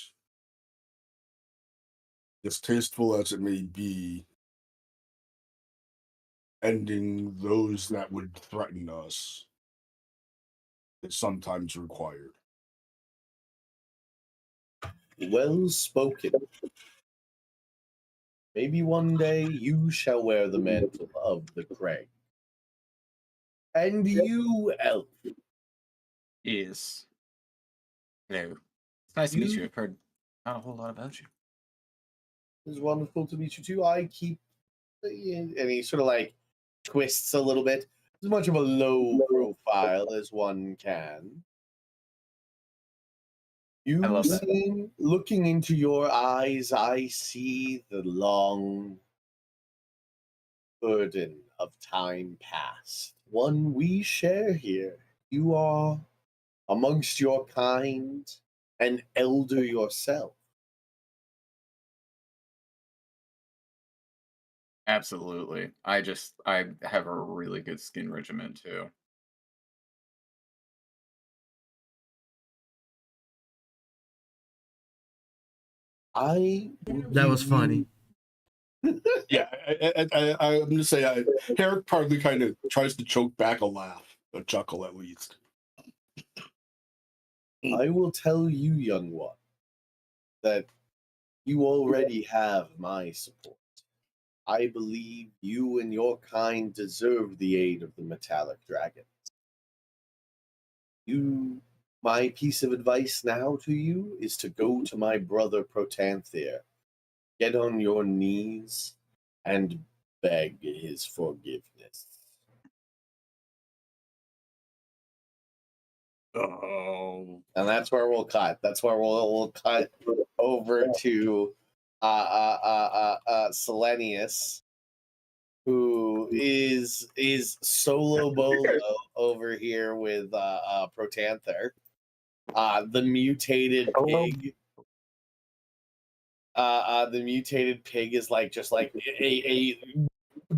distasteful as it may be, ending those that would threaten us is sometimes required. Well spoken. Maybe one day you shall wear the mantle of the Craig. And you, Elf. Yes. Hello. It's nice to meet you. I've heard not a whole lot about you. It's wonderful to meet you too. I keep, and he sort of like twists a little bit. As much of a low profile as one can. I You love that. seem, looking into your eyes, I see the long burden of time past. One we share here. You are, amongst your kind, an elder yourself. Absolutely. I have a really good skin regimen too. That was funny. Yeah, I'm going to say, Herrick probably kind of tries to choke back a laugh, a chuckle at least. I will tell you, young one, that you already have my support. I believe you and your kind deserve the aid of the metallic dragons. My piece of advice now to you is to go to my brother Protanther, get on your knees, and beg his forgiveness. Oh. And that's where we'll cut. That's where we'll cut over to Selenius, who is solo bolo over here with Protanther. The mutated pig. The mutated pig is like just like a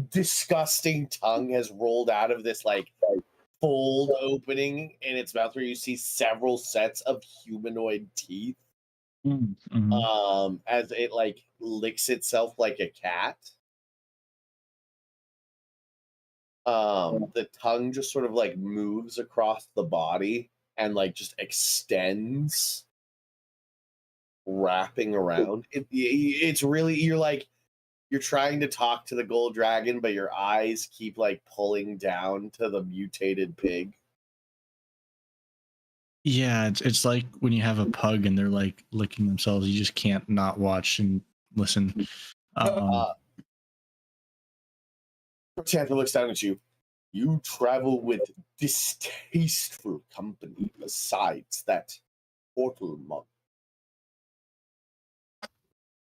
disgusting tongue has rolled out of this like fold opening in its mouth where you see several sets of humanoid teeth. Mm-hmm. As it like licks itself like a cat. The tongue just sort of like moves across the body and like just extends, wrapping around. It's really, you're trying to talk to the gold dragon, but your eyes keep like pulling down to the mutated pig. Yeah, it's like when you have a pug and they're like licking themselves. You just can't not watch and listen. Protanther looks down at you. You travel with distasteful company besides that portal monk.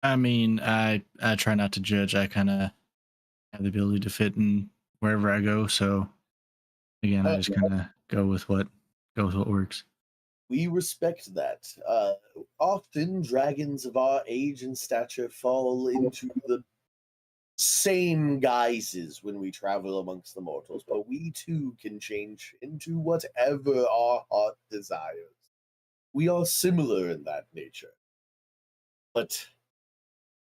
I mean, I try not to judge. I kind of have the ability to fit in wherever I go. So again, I just kind of go with what works. We respect that. Often dragons of our age and stature fall into the same guises when we travel amongst the mortals, but we too can change into whatever our heart desires. We are similar in that nature. But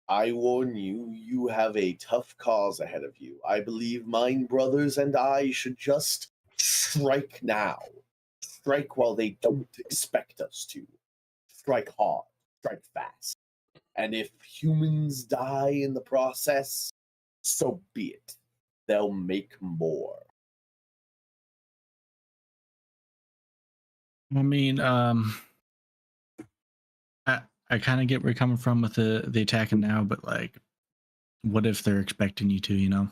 I warn you, you have a tough cause ahead of you. I believe mine brothers and I should just strike now. Strike while they don't expect us to. Strike hard. Strike fast. And if humans die in the process, so be it. They'll make more. I mean, I kind of get where you're coming from with the attacking now, but like, what if they're expecting you to? You know,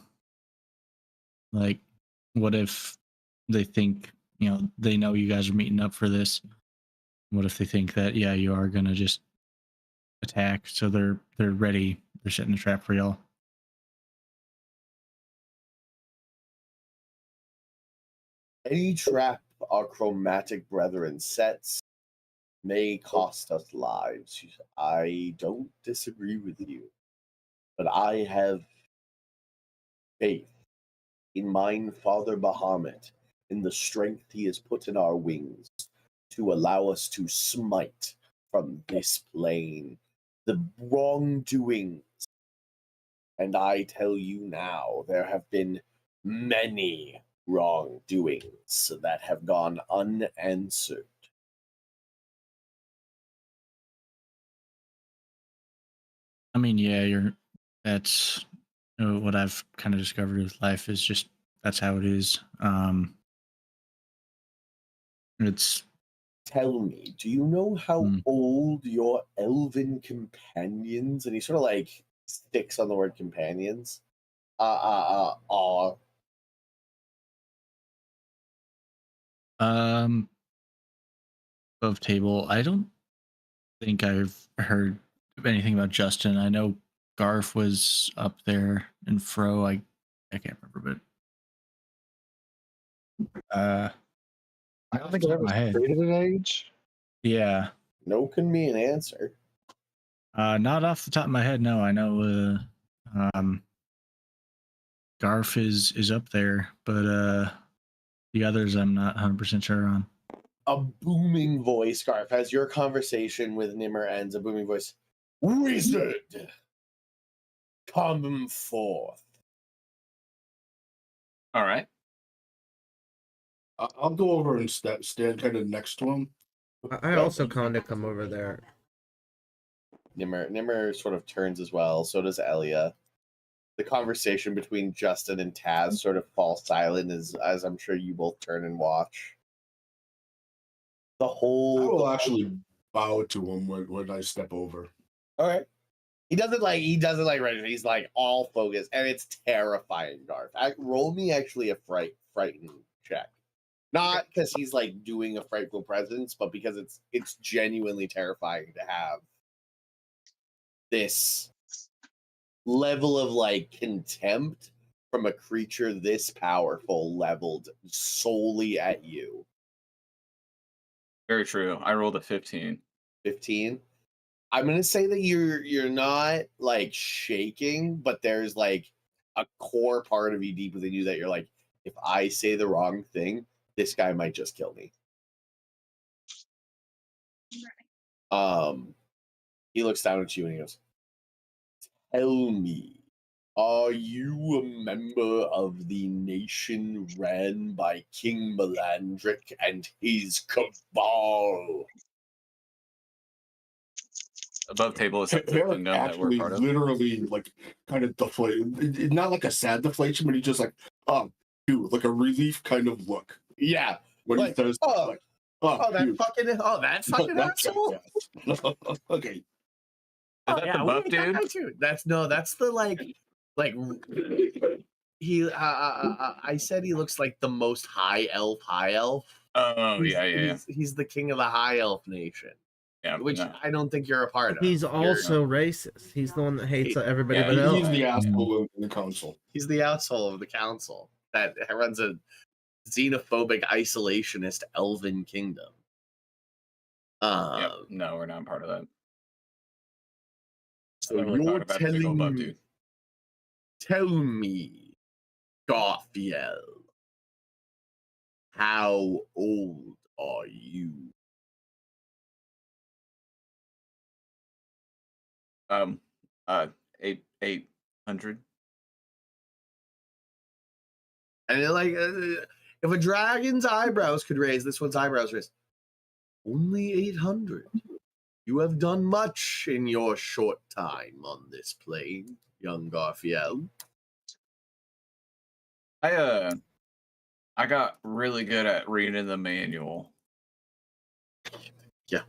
like, what if they think they know you guys are meeting up for this? What if they think that you are gonna just attack, so they're ready, they're setting a trap for y'all? Any trap our chromatic brethren sets may cost us lives. I don't disagree with you, but I have faith in mine father Bahamut, in the strength he has put in our wings to allow us to smite from this plane the wrongdoings. And I tell you now, there have been many wrongdoings that have gone unanswered. I mean, that's what I've kind of discovered with life is just that's how it is. It's Tell me, do you know how old your elven companions, and he sort of like sticks on the word companions, are? Above table. I don't think I've heard anything about Justin. I know Garf was up there and Fro. I can't remember, but I don't think it ever stated an age. Yeah. No can be an answer. Not off the top of my head. No, I know. Garf is up there, but the others I'm not 100% sure on. A booming voice, Garf, as your conversation with Nimmer ends, a booming voice. Wizard, come forth. All right. I'll go over and stand kind of next to him. I also kind of come over there. Nimmer sort of turns as well. So does Elia. The conversation between Justin and Taz sort of falls silent as I'm sure you both turn and watch. I will actually bow to him when I step over. All right. He doesn't like right. He's like all focused, and it's terrifying, Garth. Roll me actually a frightened check. Not because he's like doing a frightful presence, but because it's genuinely terrifying to have this level of like contempt from a creature this powerful leveled solely at you. Very true. I rolled a 15. 15. I'm gonna say that you're not like shaking, but there's like a core part of you deep within you that you're like, if I say the wrong thing, this guy might just kill me. He looks down at you and he goes, tell me, are you a member of the nation ran by King Melandric and his cabal? Above table is the kingdom that we're Actually, part of. literally, like, kind of deflated. Not like a sad deflation, but he just like, oh, dude, like a relief kind of look. Yeah. When like, he says, like, that fucking asshole. Okay. Is that the buff dude? That's the like he. I said he looks like the most high elf. Oh, He's the king of the high elf nation. Yeah, which I don't think you're a part of. He's also racist. He's the one that hates everybody but he's elf. the asshole in the council. He's the asshole of the council that runs a xenophobic, isolationist elven kingdom. No, we're not part of that. So you're tell me, Garfield, how old are you? Um, 800. And they're like, if a dragon's eyebrows could raise, this one's eyebrows raise. Only 800. You have done much in your short time on this plane, young Garfield. I got really good at reading the manual. Yeah,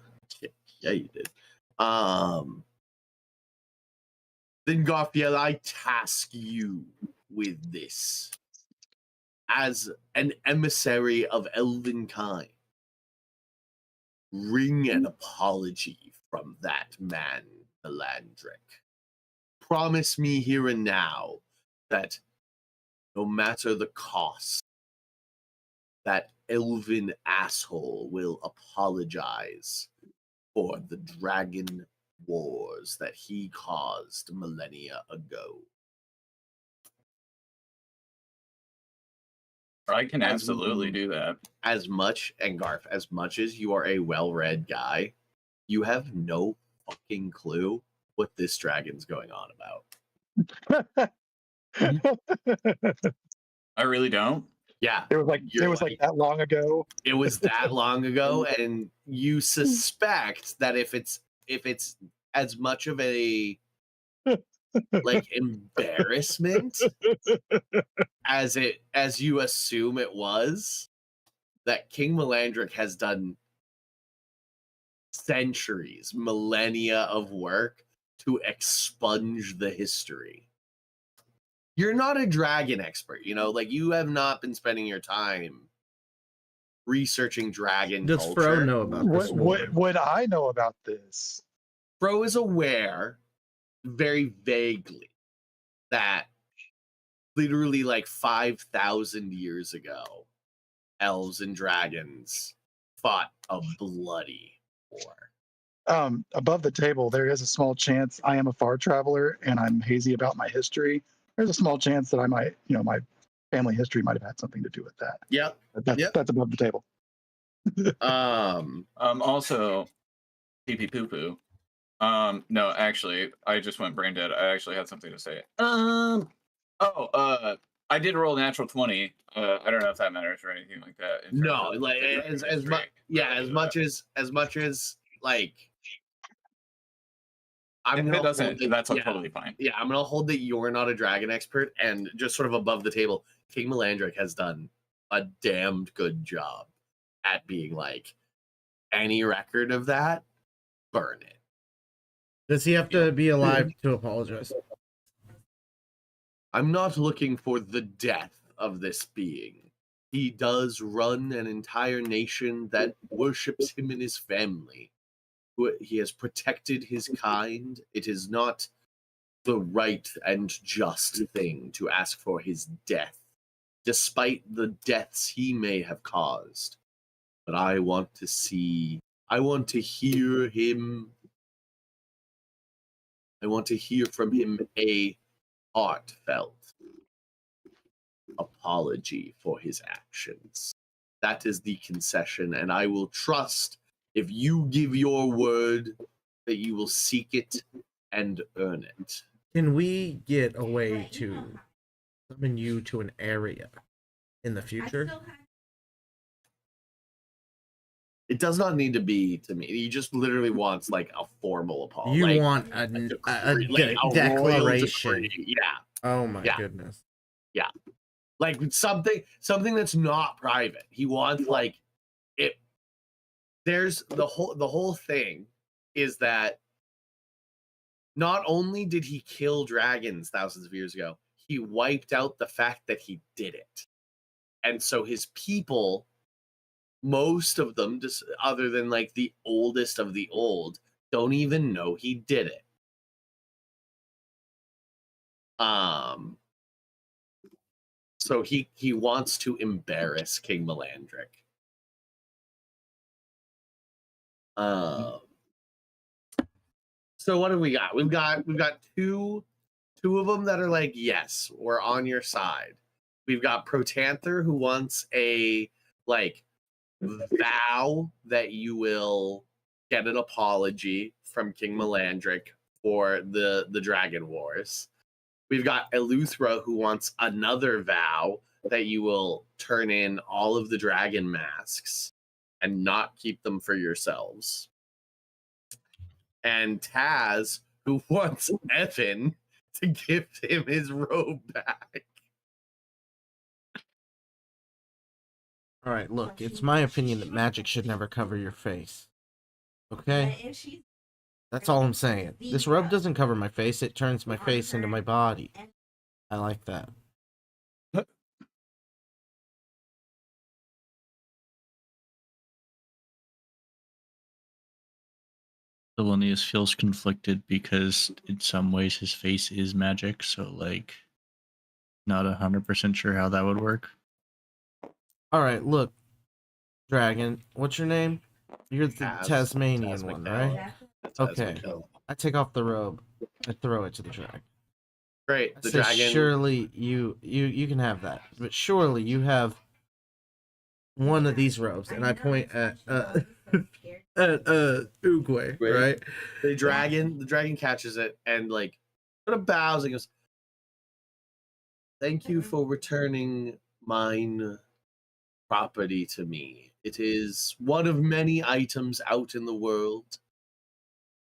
you did. Then Garfield, I task you with this. As an emissary of elvenkind, wring an apology from that man, Melandric. Promise me here and now that no matter the cost, that elven asshole will apologize for the dragon wars that he caused millennia ago. I can absolutely do that. As much, and Garf, as much as you are a well-read guy, you have no fucking clue what this dragon's going on about. I really don't. Yeah. It was like that long ago. It was that long ago, and you suspect that if it's as much of a like embarrassment as you assume it was, that King Melandric has done centuries, millennia of work to expunge the history. You're not a dragon expert, you know, like you have not been spending your time researching dragon Does culture. Fro know about this? What I know about this? Fro is aware, very vaguely, that literally like 5,000 years ago, elves and dragons fought a bloody war. Above the table, there is a small chance I am a far traveler and I'm hazy about my history. There's a small chance that I might, my family history might have had something to do with that. Yeah, that's above the table. Also, pee pee poo poo. No, actually, I just went brain dead. I actually had something to say. I did roll a natural 20. I don't know if that matters or anything like that. No, like as much, yeah, as much as like. If it doesn't, that's totally fine. Yeah, I'm gonna hold that you're not a dragon expert, and just sort of above the table, King Melandric has done a damned good job at being like, any record of that, burn it. Does he have to be alive to apologize? I'm not looking for the death of this being. He does run an entire nation that worships him and his family. He has protected his kind. It is not the right and just thing to ask for his death, despite the deaths he may have caused. But I want to hear him. I want to hear from him a heartfelt apology for his actions. That is the concession, and I will trust if you give your word that you will seek it and earn it. Can we get a way to summon you to an area in the future? It does not need to be to me. He just literally wants like a formal apology. You like, want a royal declaration. decree. Yeah. Oh my goodness. Yeah. Like something that's not private. He wants like it. There's the whole thing is that not only did he kill dragons thousands of years ago, he wiped out the fact that he did it. And so his people, most of them, just other than like the oldest of the old, don't even know he did it. So he wants to embarrass King Melandric. So what do we got? We've got two of them that are like, yes, we're on your side. We've got Protanther, who wants a like vow that you will get an apology from King Melandric for the Dragon Wars. We've got Eleuthera, who wants another vow that you will turn in all of the dragon masks and not keep them for yourselves. And Taz, who wants Evan to give him his robe back. All right, look, it's my opinion that magic should never cover your face. Okay? That's all I'm saying. This robe doesn't cover my face, it turns my face into my body. I like that. Thelonious feels conflicted because in some ways his face is magic, so like not 100% sure how that would work. All right, look, Dragon, what's your name? You're the Taz. Tasmanian Taz one, McDowell. right? Taz Okay. McDowell. I take off the robe. I throw it to the dragon. Great. I The say, dragon. surely you can have that, but surely you have one of these robes, and I point at Uguay, right? The dragon catches it and like sort of bows and goes, "Thank you for returning mine property to me. It is one of many items out in the world.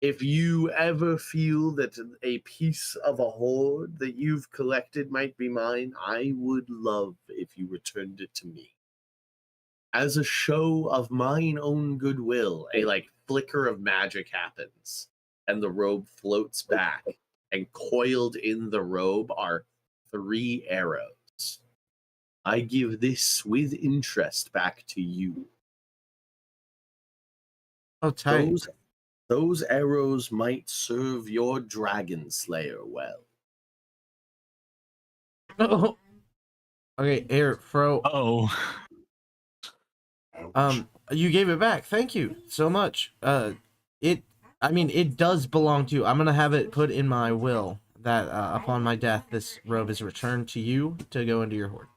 If you ever feel that a piece of a hoard that you've collected might be mine, I would love if you returned it to me. As a show of mine own goodwill, a like flicker of magic happens, and the robe floats back, and coiled in the robe are 3 arrows. I give this with interest back to you. Oh, tight. Those arrows might serve your dragon slayer well." Oh. Okay, Air Fro. Oh, You gave it back. Thank you so much. It does belong to you. I'm gonna have it put in my will that upon my death, this robe is returned to you to go into your hoard.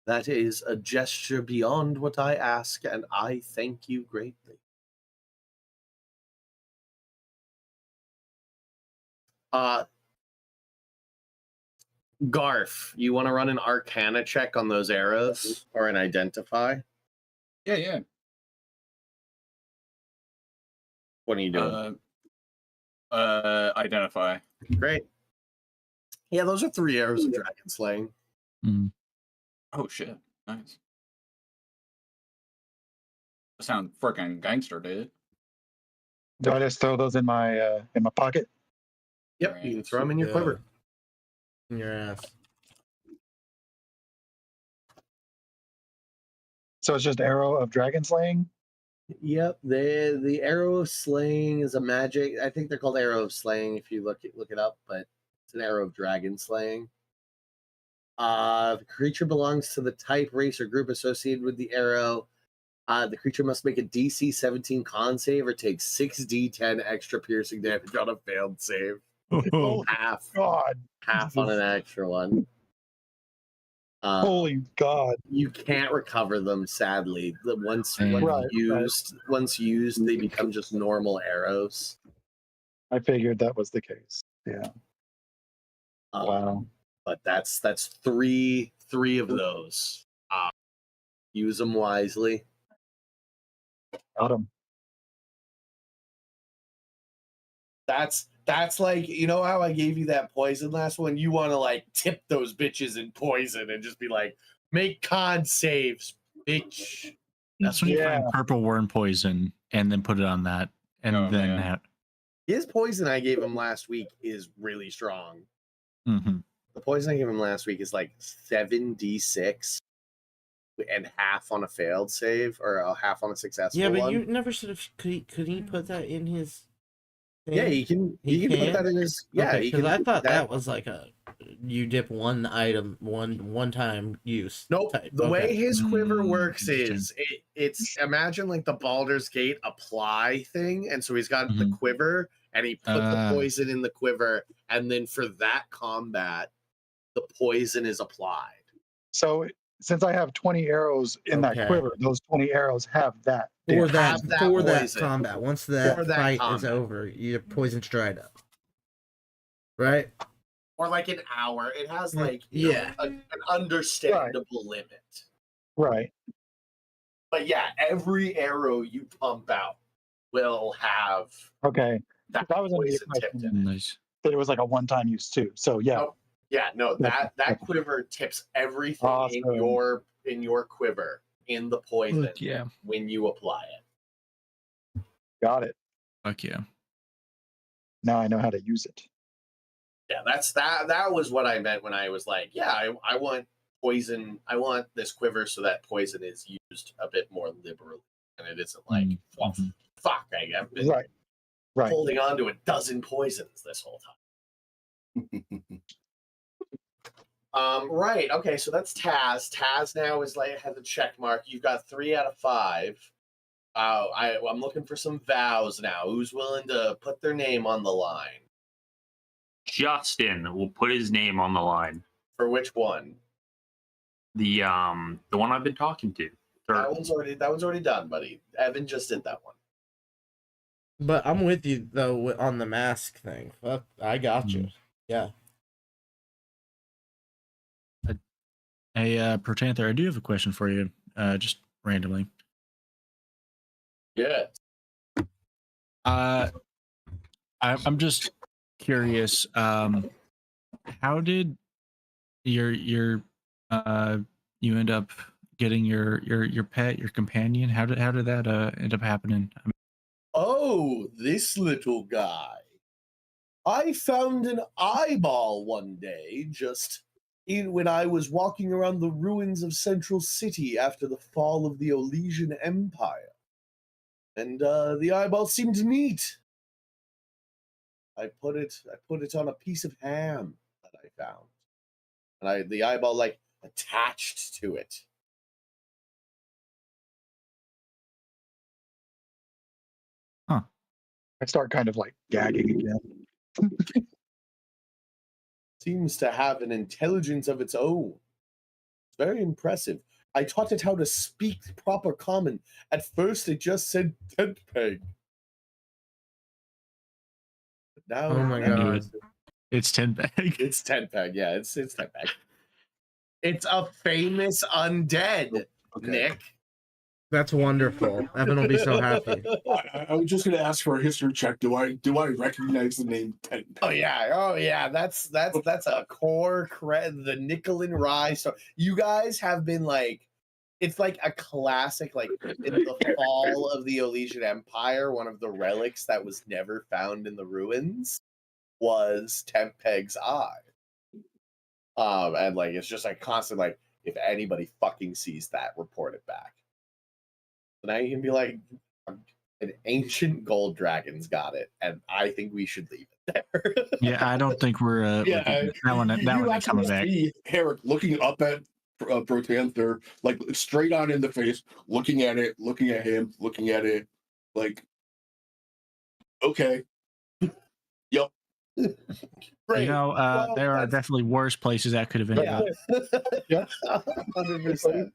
That is a gesture beyond what I ask, and I thank you greatly. Garf, you want to run an Arcana check on those arrows or an Identify? Yeah. What are you doing? Identify. Great. Yeah, those are 3 arrows of dragon slaying. Oh shit! Nice. That sound freaking gangster, dude. Do I just throw those in my pocket? Yep, you can throw them in your quiver. In your ass. So it's just arrow of dragon slaying? Yep, the arrow of slaying is a magic. I think they're called arrow of slaying if you look it up, but it's an arrow of dragon slaying. The creature belongs to the type, race, or group associated with the arrow. The creature must make a DC 17 con save or take 6d10 extra piercing damage on a failed save. Oh, half God. on an extra one. Holy God. You can't recover them, sadly. Once Right. used, they become just normal arrows. I figured that was the case. Yeah. Wow. But that's 3 of those. Use them wisely. Got him. That's like, you know how I gave you that poison last one? You want to like tip those bitches in poison and just be like, make con saves, bitch. that's when you find purple worm poison and then put it on that, and His poison I gave him last week is really strong. Mm-hmm. The poison I gave him last week is like 7d6 and half on a failed save or a half on a successful one. Yeah, but you never should have. Could he put that in his? Thing? Yeah, he can put that in his. Yeah, because I thought that was like a you dip one item one time use. Nope. Type. The way his quiver works is it's imagine like the Baldur's Gate apply thing, and so he's got the quiver and he put the poison in the quiver, and then for that combat, the poison is applied. So since I have 20 arrows in that Okay. quiver, those 20 arrows have that. For damage. that, Have that for that poison. combat. Once For that that fight is combat. over, your poison's dried up. Right? Or like an hour. It has like Yeah. an understandable limit. Right. But yeah, every arrow you pump out will have Okay. that That was under the poison tipped impression in it. Nice. that it was like a one-time use too. So yeah. Nope. Yeah, no, that Okay. quiver tips everything Awesome. in your quiver in the poison Fuck yeah. when you apply it. Got it. Fuck yeah. Now I know how to use it. Yeah, that was what I meant when I was like, yeah, I want poison. I want this quiver so that poison is used a bit more liberally, and it isn't like, well, Mhm. fuck, I've been Right. Right. holding on to a dozen poisons this whole time. Right. Okay, so that's Taz. Taz now is like has a check mark. You've got 3 out of 5. I'm looking for some vows now. Who's willing to put their name on the line? Justin will put his name on the line. For which one? The one I've been talking to. That one's already done, buddy. Evan just did that one. But I'm with you though on the mask thing. Fuck, I got you. Yeah. Hey, Protanther, I do have a question for you, just randomly. Yeah. I'm just curious. How did your you end up getting your pet, your companion? How did that end up happening? Oh, this little guy. I found an eyeball one day when I was walking around the ruins of Central City after the fall of the Olesian Empire. And the eyeball seemed neat. I put it on a piece of ham that I found. And the eyeball like attached to it. I start kind of like gagging again. Seems to have an intelligence of its own. It's very impressive. I taught it how to speak proper common. At first, it just said tent peg. But now, Oh my now God. It's 10 bag. It's tent peg. Yeah, it's tent peg. It's a famous undead, Okay. Nick. That's wonderful. Evan will be so happy. I was just going to ask for a history check. Do I recognize the name Tent? Oh yeah. That's a core the nickel and rye story. You guys have been like, it's like a classic. Like in the fall of the Olesian Empire, one of the relics that was never found in the ruins was Tempeg's eye. And like it's just like constant. Like if anybody fucking sees that, report it back. So now you can be like, an ancient gold dragon's got it, and I think we should leave it there. Yeah, I don't think we're that one ain't coming back. See Herrick looking up at Protanther, like straight on in the face, looking at it, looking at him, looking at it, like, okay, yep. Great. You know, Well, there are definitely worse places that could have ended up. Yeah. 100%.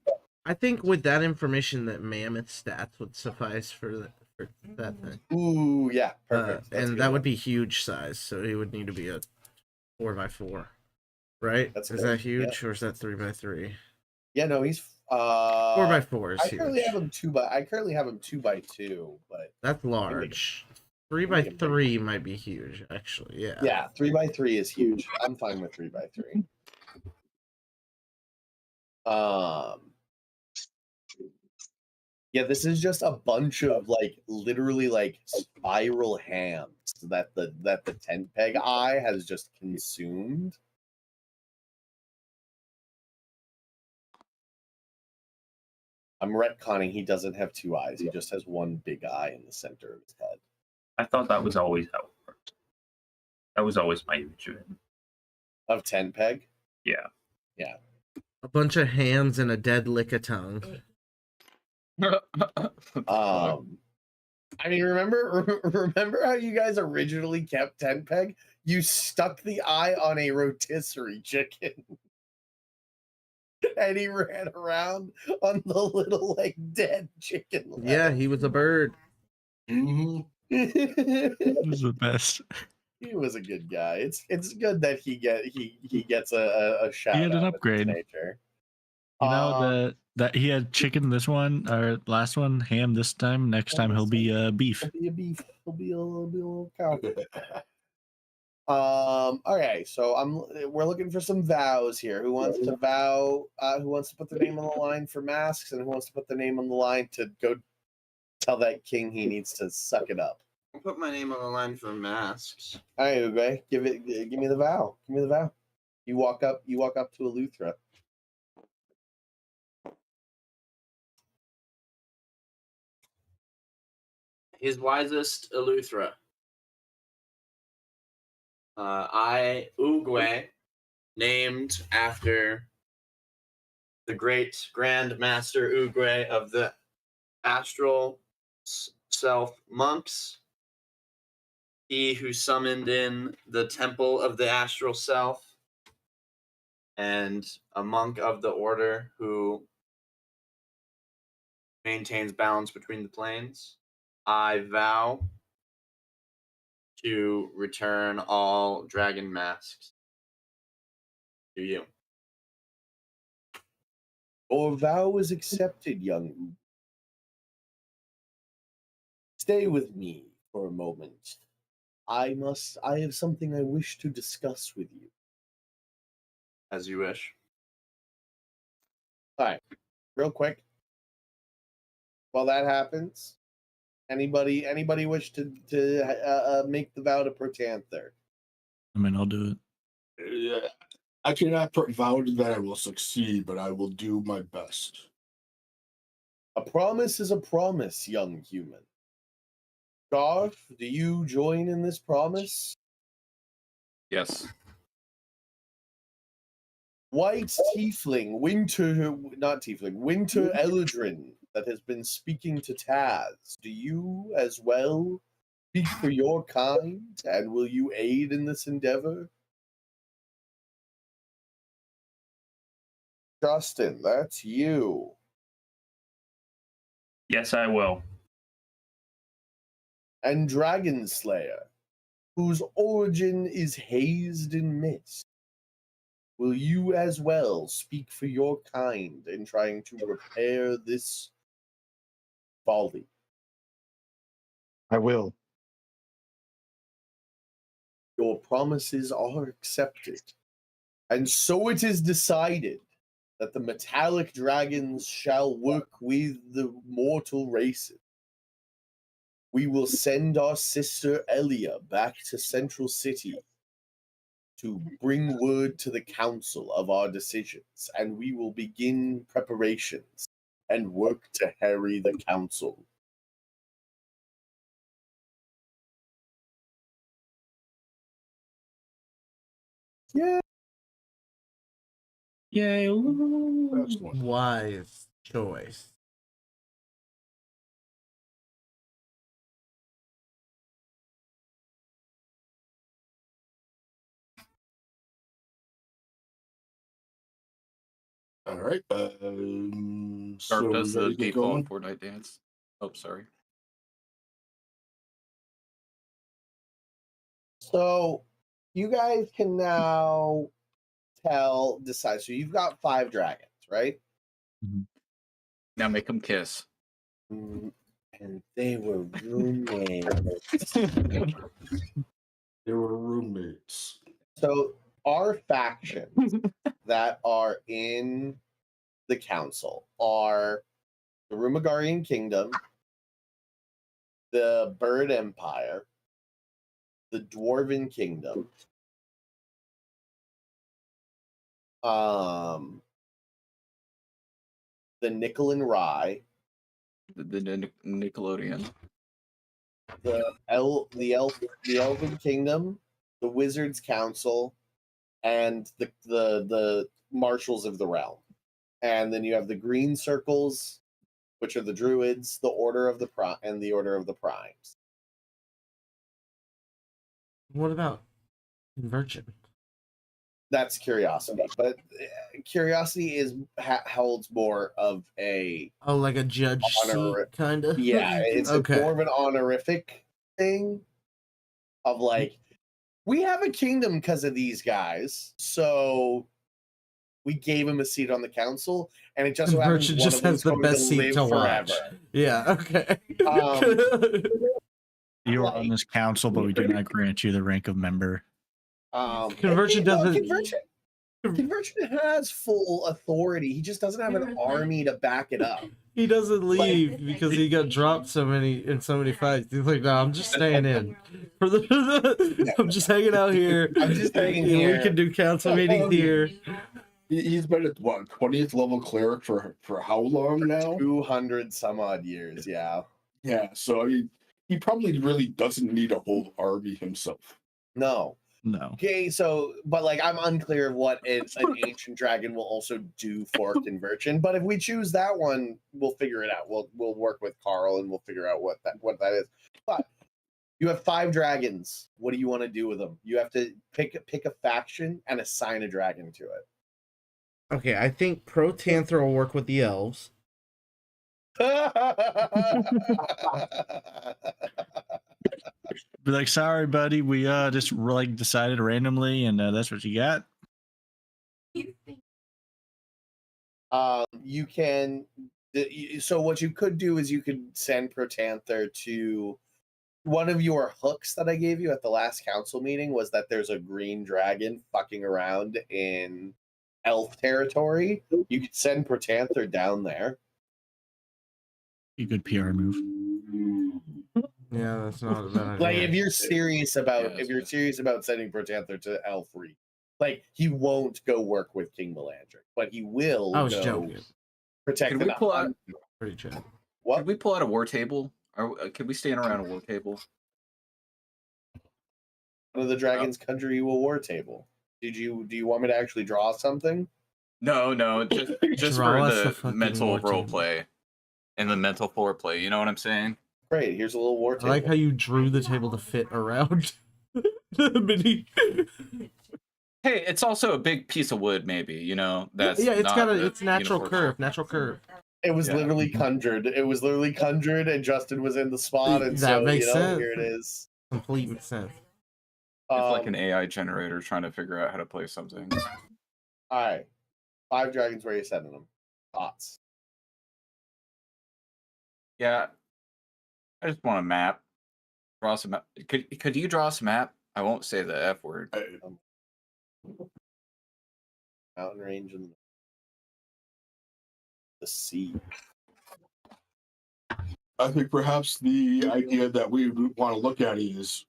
I think with that information, that mammoth stats would suffice for that thing. Ooh, yeah, perfect. That's a And good that one. would be huge size, so he would need to be a 4x4, right? That's Is good. that huge, or is that 3x3? Yeah, no, he's 4x4 is I huge. currently have him 2x2, but That's large. 3x3 might be huge, actually. Yeah. yeah, 3x3 is huge. I'm fine with 3x3. Yeah, this is just a bunch of like literally like spiral hams that the tent peg eye has just consumed. I'm retconning he doesn't have 2 eyes. He just has one big eye in the center of his head. I thought that was always how it worked. That was always my image of it. Of tent peg? Yeah. Yeah. A bunch of hands and a dead lick of tongue. I mean, remember how you guys originally kept tent peg? You stuck the eye on a rotisserie chicken. and he ran around on the little like dead chicken. Yeah, he was a bird. Mm-hmm. This is the best. He was a good guy. It's good that he gets a shout He had an out in his upgrade. nature. You know that he had chicken this one or last one, ham this time. Next time he'll be beef. He'll be a beef. He'll be a little cow. Okay, so we're looking for some vows here. Who wants to vow? Who wants to put their name on the line for masks, and who wants to put their name on the line to go tell that king he needs to suck it up? I'll put my name on the line for masks. All right, Uwe, give me the vow. Give me the vow. You walk up to Eleuthera. His wisest Eleuthera. I, Uguay, named after the great Grand Master Uguay of the Astral Self Monks, he who summoned in the Temple of the Astral Self, and a monk of the Order who maintains balance between the planes. I vow to return all dragon masks to you. Your vow is accepted, young Uguay. Stay with me for a moment. I have something I wish to discuss with you. As you wish. All right, real quick. While that happens, anybody wish to make the vow to Protanther? I mean, I'll do it. Yeah. I cannot vow that I will succeed, but I will do my best. A promise is a promise, young human. Garth, do you join in this promise? Yes. White tiefling, winter Eldrin that has been speaking to Taz. Do you as well speak for your kind, and will you aid in this endeavor? Justin, that's you. Yes, I will. And Dragon Slayer, whose origin is hazed in mist. Will you as well speak for your kind in trying to repair this folly? I will. Your promises are accepted. And so it is decided that the metallic dragons shall work with the mortal races. We will send our sister Elia back to Central City to bring word to the council of our decisions, and we will begin preparations and work to harry the council. Yeah. Yay! Excellent. Wise choice. All right. Garp So does we the gotta get default going. Fortnite dance. Oh, sorry. So you guys can now decide. So you've got 5 dragons, right? Now make them kiss. And they were roommates. They were roommates. So our factions that are in the council are the Rumagarian Kingdom, the Bird Empire, the Dwarven Kingdom, the Nickel and Rye, The Nickelodeon. the Elven Kingdom, the Wizards Council, and the Marshals of the Realm. And then you have the Green Circles, which are the Druids, the Order of the and the Order of the Primes. What about conversion? That's curiosity, but curiosity holds more of a Oh, like a judge honor. seat, kind of. Yeah, it's Okay. more of an honorific thing of like, we have a kingdom because of these guys, so we gave him a seat on the council, and it just so happens Merchant one just of them has is the going best to seat live to forever. watch. Yeah. Okay. You are on this council, but we do not grant you the rank of member. Conversion doesn't. Conversion has full authority. He just doesn't have an army to back it up. He doesn't leave because he got dropped so many fights. He's like, no, I'm just staying in. I'm just hanging out here. I'm just hanging We here. can do council meetings here. He's been at what 20th level cleric for how long now? 200 some odd years, yeah. Yeah, so I mean, he probably really doesn't need a whole army himself. No. No. Okay, so but like I'm unclear of what an ancient dragon will also do for conversion. But if we choose that one, we'll figure it out. We'll work with Carl and we'll figure out what that is. But you have 5 dragons. What do you want to do with them? You have to pick a faction and assign a dragon to it. Okay, I think Pro Tanther will work with the elves. Be like, sorry, buddy, we just like decided randomly, and that's what you got. You can. So what you could do is you could send Protanther to one of your hooks that I gave you at the last council meeting. Was that there's a green dragon fucking around in elf territory? You could send Protanther down there. A good PR move. Yeah, that's not a bad idea. Like if you're serious about sending Protanther to Elfrey, like he won't go work with King Melandric, but he will. I was go joking. Protect. Could we pull out? Pretty chill. What? Could we pull out a war table? Or could we stand around a war table? One of the dragons conjure you a war table. Do you want me to actually draw something? No, just Draw for us a the fucking mental war role table. play and the mental foreplay. You know what I'm saying? Great. Here's a little war I table. like how you drew the table to fit around the mini. Hey, it's also a big piece of wood, maybe. You know, that's Yeah, it's not got the it's natural universal- curve. Natural curve. It was literally conjured. It was literally conjured, and Justin was in the spot, and That so makes sense. here it is. Complete sense. It's like an AI generator trying to figure out how to play something. All right, 5 dragons. Where are you sending them? Thoughts? Yeah, I just want a map. Draw some. Could you draw us a map? I won't say the F word. Mountain range and the sea. I think perhaps the idea that we want to look at is,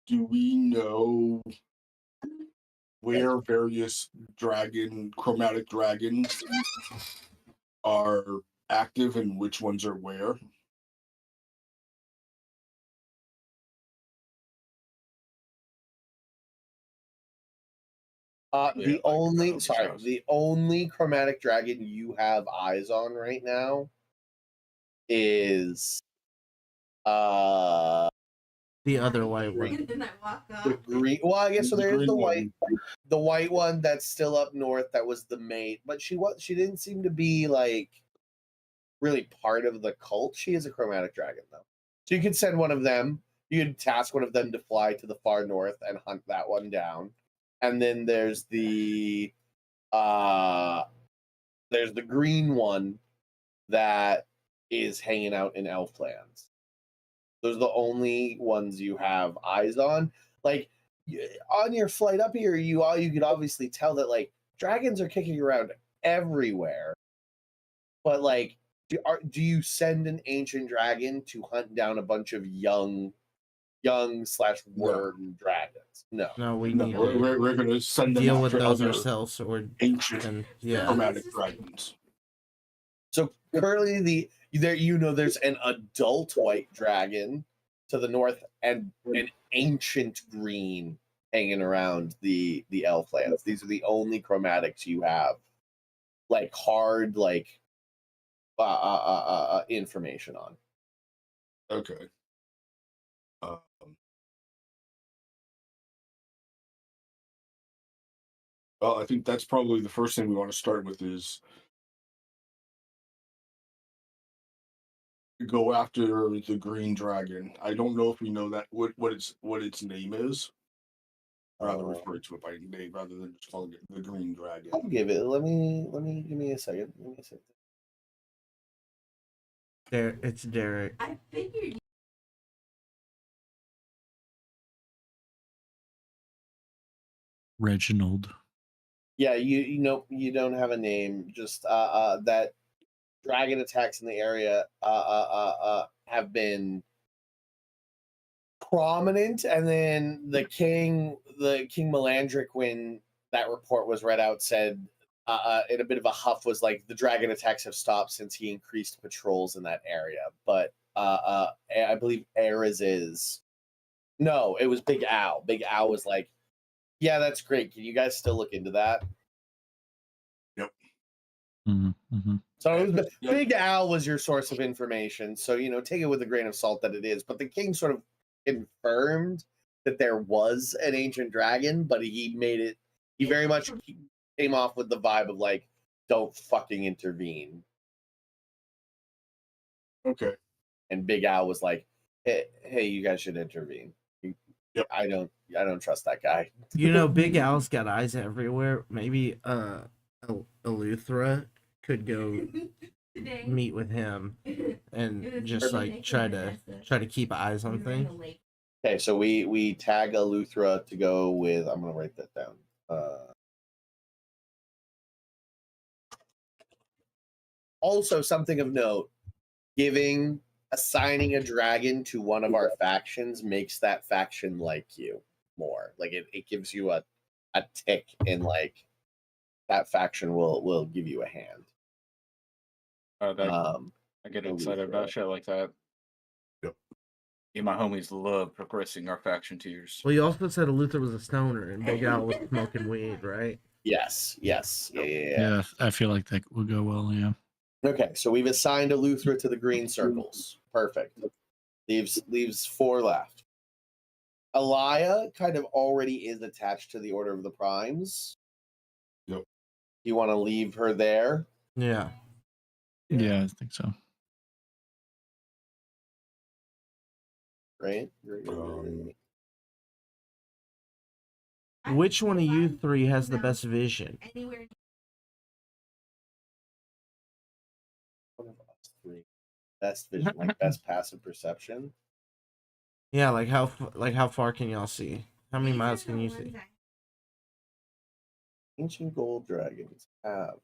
do we know where various chromatic dragons are active and which ones are where? The only chromatic dragon you have eyes on right now is The other white one. the green. Well, I guess so. The There is green the one. white one that's still up north. That was the mate, but she didn't seem to be like really part of the cult. She is a chromatic dragon though, so you could send one of them. You could task one of them to fly to the far north and hunt that one down. And then there's the green one that is hanging out in Elflands. Those are the only ones you have eyes on. Like on your flight up here, you could obviously tell that like dragons are kicking around everywhere. But like, do you send an ancient dragon to hunt down a bunch of young /worm dragons? No, we need to We're going to send them deal with after those other ourselves, or ancient chromatic dragons. So currently, there's an adult white dragon to the north and an ancient green hanging around the Elflands. These are the only chromatics you have, like hard information on. Okay. Well, I think that's probably the first thing we want to start with is go after the green dragon. I don't know if we know that what its name is. Rather refer to it by name rather than just calling it the green dragon. I'll give it. Let me give me a second. Give me a second. There, it's Derek. I figured. Reginald. Yeah, you know you don't have a name. Just that dragon attacks in the area have been prominent, and then the King Melandric, when that report was read out, said in a bit of a huff, was like, the dragon attacks have stopped since he increased patrols in that area. But I believe Ares is no, it was Big Al. Big Al was like, yeah, that's great. Can you guys still look into that? Yep. So it was, Big Al was your source of information. So, you know, take it with a grain of salt that it is. But the king sort of confirmed that there was an ancient dragon, but he very much came off with the vibe of like, don't fucking intervene. Okay. And Big Al was like, hey, you guys should intervene. Yep. I don't trust that guy. You know, Big Al's got eyes everywhere. Maybe Eleuthera could go meet with him and just like try to keep eyes on things. Okay, so we tag Eleuthera to go with. I'm gonna write that down. Also, something of note: assigning a dragon to one of our factions makes that faction like you more. Like it gives you a tick in like that faction will give you a hand. I get excited about shit like that. Yep. Me and my homies love progressing our faction tiers. Well, you also said Eleuthera was a stoner and Big Al was smoking weed, right? Yes. Yeah. Yeah, I feel like that would go well. Yeah. Okay, so we've assigned Eleuthera to the green circles. Perfect. Leaves 4 left. Elia kind of already is attached to the Order of the Primes. Yep. You want to leave her there? Yeah. Yeah, I think so. Right? Which one of you three has the best vision? Anywhere. One of us 3. Best vision, like best passive perception. Yeah, like how far can y'all see? How many miles can you see? Ancient gold dragons have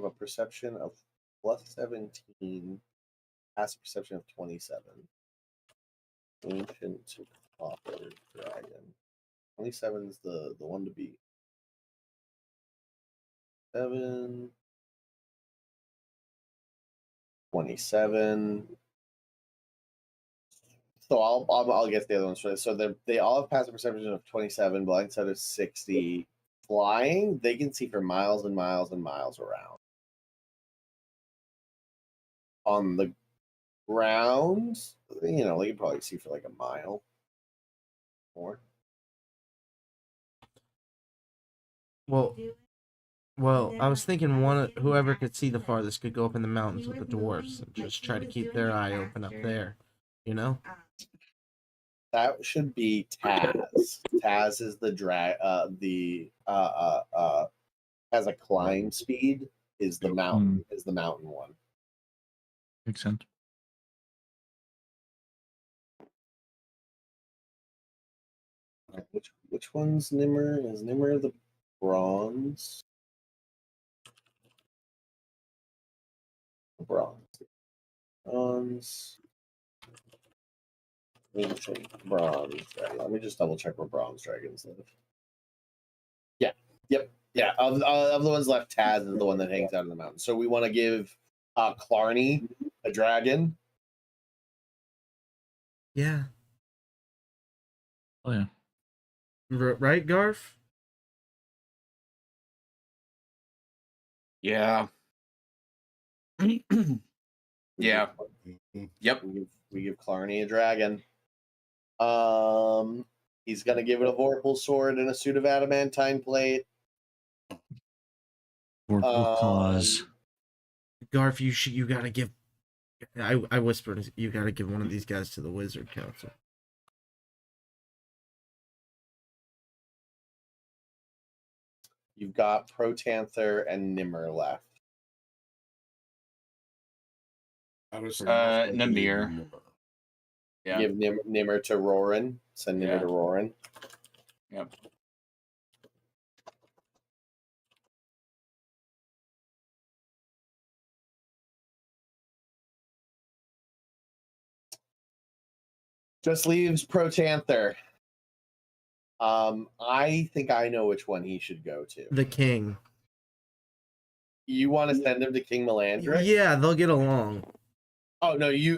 a perception of +17, passive perception of 27. Ancient copper dragon. 27 is the one to beat. 7. 27. So I'll get the other ones for this. So they all have passive perception of 27, blind sight of 60. Flying, they can see for miles and miles and miles around. On the ground, you know, they can probably see for like a mile more. Well, I was thinking whoever could see the farthest could go up in the mountains with the dwarfs and just try to keep their eye open up there, you know? That should be Taz. Taz is has a climb speed, is the mountain one. Makes sense. Which one's Nimmer? Is Nimmer the bronze? Bronze. Ancient bronze dragon. Let me just double check where bronze dragons live. Yeah. Yep. Yeah. Of the ones left, Taz is the one that hangs out in the mountain. So we want to give Clarny a dragon. Yeah. Oh yeah. Right, Garf? Yeah. Yeah. Yep. We give Clarny a dragon. He's gonna give it a Vorpal sword and a suit of adamantine plate. Vorpal claws. Garf, you gotta give. I whispered, you gotta give one of these guys to the Wizard Council. You've got Protanther and Nimmer left. Namir. Yeah. Give Nimmer to Roran. Send Nimmer Yeah. to Roran. Yep. Just leaves Protanther. I think I know which one he should go to. The King. You want to send him to King Melandric? Yeah, they'll get along. Oh no, you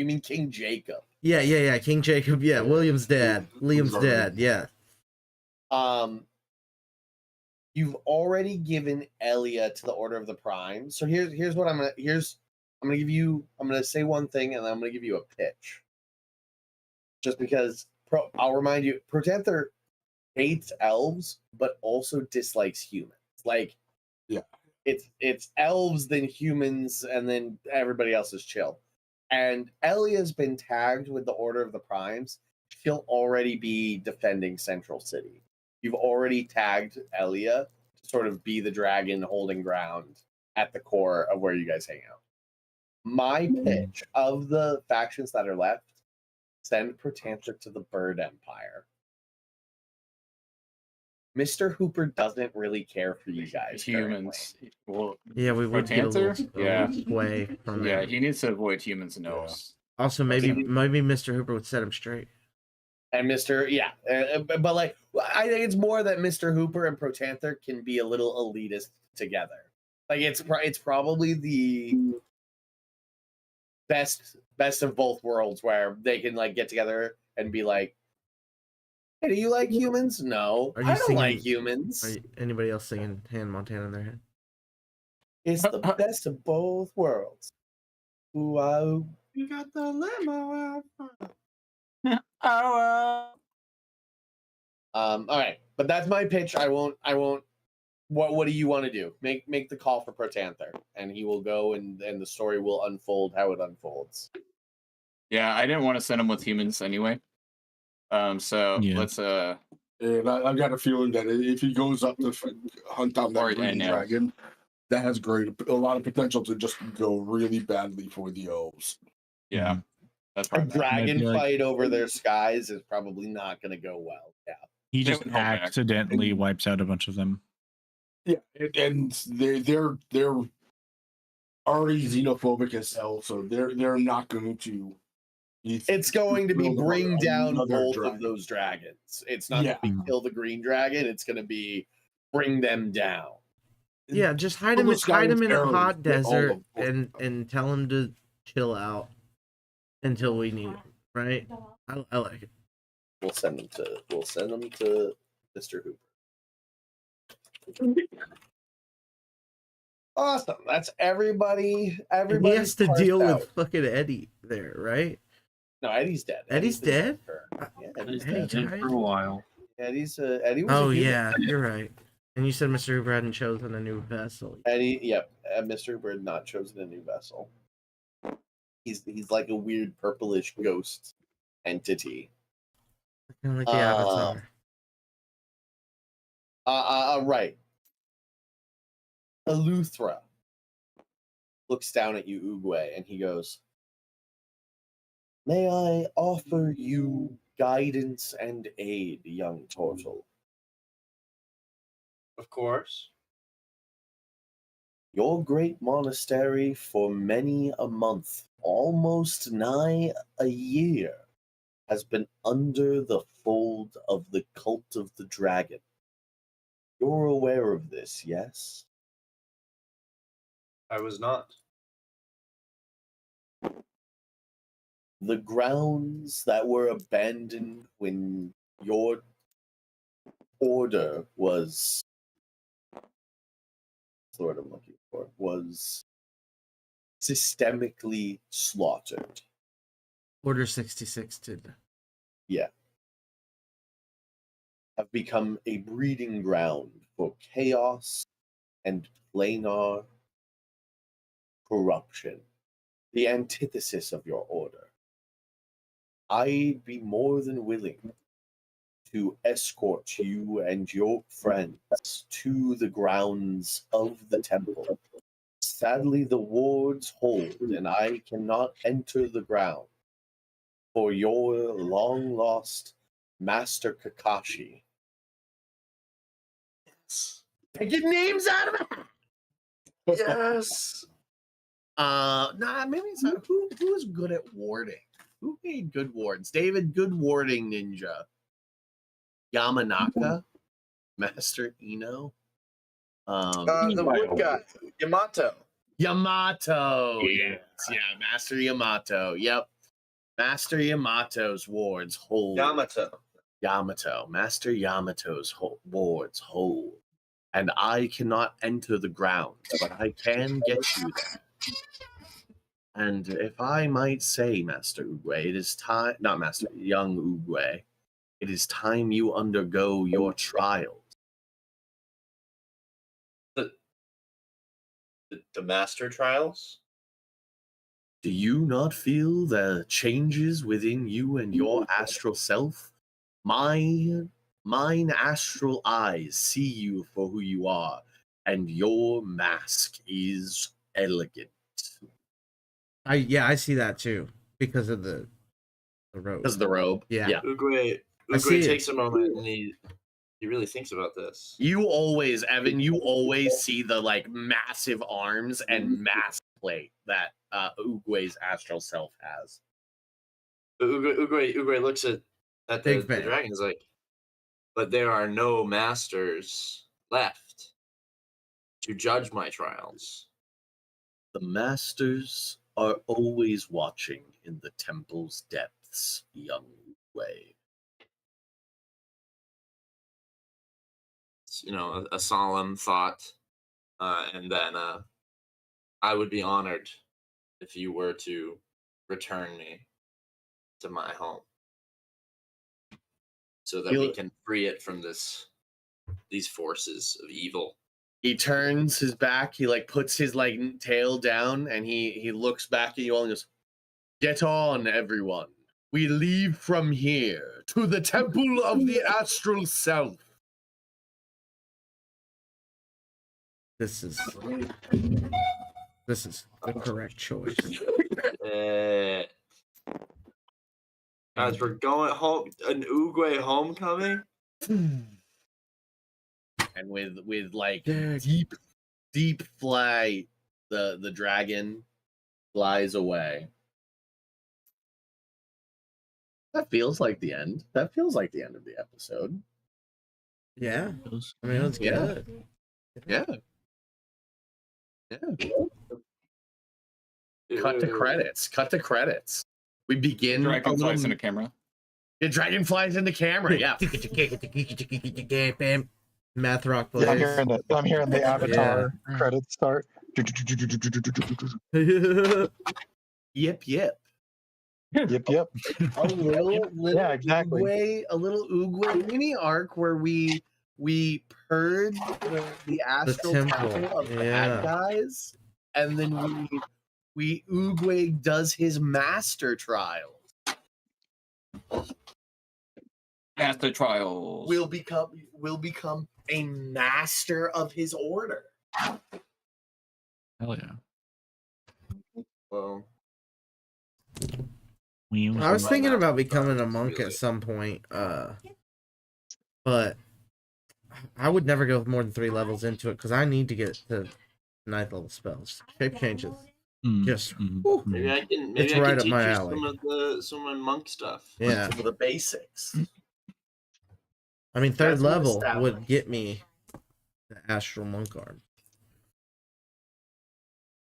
mean King Jacob. Yeah. King Jacob. Yeah, William's dad. Liam's dad. Yeah. You've already given Elia to the Order of the Prime. So here's what I'm gonna say one thing and then I'm gonna give you a pitch. Just because I'll remind you, Protanther hates elves, but also dislikes humans. Like, yeah, it's elves, then humans, and then everybody else is chill. And Elia's been tagged with the Order of the Primes. She'll already be defending Central City. You've already tagged Elia to sort of be the dragon holding ground at the core of where you guys hang out. My pitch of the factions that are left, send Protanther to the Bird Empire. Mr. Hooper doesn't really care for you guys. Humans. Well, Yeah, we would get a little sway from Yeah, him. he needs to avoid humans and elves. Also, maybe Mr. Hooper would set him straight. And but like, I think it's more that Mr. Hooper and Protanther can be a little elitist together. Like, it's probably the best of both worlds, where they can like get together and be like, "Hey, do you like humans? No, I don't like humans." Anybody else singing Hannah Montana in their head? It's the best of both worlds. Ooh, you got the limo out. Oh. All right, but that's my pitch. I won't. What do you want to do? Make the call for Protanther, and he will go, and the story will unfold how it unfolds. Yeah, I didn't want to send him with humans anyway. So let's And I got a feeling that if he goes up to hunt down that green dragon, that has a lot of potential to just go really badly for the elves. Yeah, that's a dragon fight over their skies is probably not going to go well. Yeah, he just accidentally wipes out a bunch of them. Yeah, and they're already xenophobic as hell, so they're not going to. It's going to be bring down both of those dragons. It's not going to be kill the green dragon. It's going to be bring them down. Yeah, just hide him in a hot desert and tell him to chill out until we need him. Right? I like it. We'll send them to Mr. Hooper. Awesome. That's everybody. Everybody he has to deal with fucking Eddie there, right? No, Eddie's dead. Eddie's dead? Yeah, Eddie's dead for a while. Eddie was oh yeah, you're right. And you said Mr. Hooper hadn't chosen a new vessel. Mr. Hooper had not chosen a new vessel. He's like a weird purplish ghost entity. Kind of like the Avatar. Right. Eleuthera looks down at you, Oogway, and he goes, "May I offer you guidance and aid, young turtle?" Of course. Your great monastery for many a month, almost nigh a year, has been under the fold of the cult of the dragon. You're aware of this, yes? I was not. The grounds that were abandoned when your order was, what's the word I'm looking for, was systemically slaughtered. Order 66 did. Yeah. have become a breeding ground for chaos and planar corruption, the antithesis of your order. I'd be more than willing to escort you and your friends to the grounds of the temple. Sadly, the wards hold, and I cannot enter the ground for your long-lost Master Kakashi. Taking names out of it! Yes. Nah, maybe it's not. Who is good at warding? Who made good wards? David, good warding ninja. Yamanaka, Master Ino. The wood guy, Yamato. Yamato. Yeah. Yes, yeah, Master Yamato. Yep. Master Yamato's wards hold. Yamato. Master Yamato's wards hold. And I cannot enter the grounds, but I can get you there. And if I might say, Master Oogway, it is time, not Master, young Oogway, it is time you undergo your trials. The master trials? Do you not feel the changes within you and your astral self? Mine astral eyes see you for who you are, and your mask is elegant. I see that too because of the robe. Because of the robe. Yeah. Oogway see it. takes a moment and he really thinks about this. You always, Evan, you always see the like massive arms and mask plate that Oogway's astral self has. Oogway looks at the Big fan. dragon, is like, but there are no masters left to judge my trials. The masters are always watching in the temple's depths, young Oogway. It's, a solemn thought, and then I would be honored if you were to return me to my home, so that we can free it from these forces of evil. He turns his back, he like puts his like tail down, and he looks back at you all and goes, "Get on, everyone. We leave from here to the temple of the astral self." This is the correct choice. Guys, we're going home. An Oogway homecoming. And with like deep fly, the dragon flies away. That feels like the end. That feels like the end of the episode. Yeah. I mean, it's good. Yeah. Cut to credits. Cut to credits. We begin. Dragon flies into camera. The dragon flies into camera. Yeah. Math rock Yeah, plays. I'm hearing the Avatar credits start. Yep. Yep. A little Yeah, exactly. Oogway mini arc where we purge the astral temple. temple of bad guys, and then we Oogway does his master trials. Master trials. Will become a master of his order. Hell yeah. Well, I was thinking about becoming a monk at some point, but I would never go more than 3 levels into it because I need to get to 9th level spells. Shape changes. Just whew, maybe I can it's teach right up my you alley. some of the monk stuff. Yeah. Some of the basics. I mean, 3rd That's level established. would get me the astral monk arm.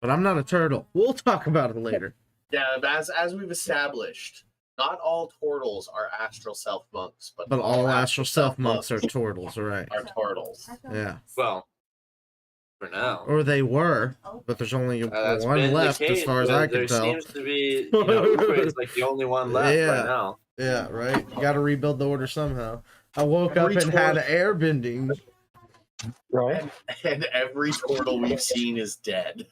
But I'm not a turtle. We'll talk about it later. Yeah, as we've established, not all turtles are astral self monks, but all astral self monks are turtles, right? Are turtles. Yeah. Well, for now. Or they were, but there's only That's one been the left as case, far as but I can there tell. seems to be, Uber is like the only one left Yeah. right now. Yeah, right. You got to rebuild the order somehow. I woke up Every and had turtle- airbending. Right? and every turtle we've seen is dead.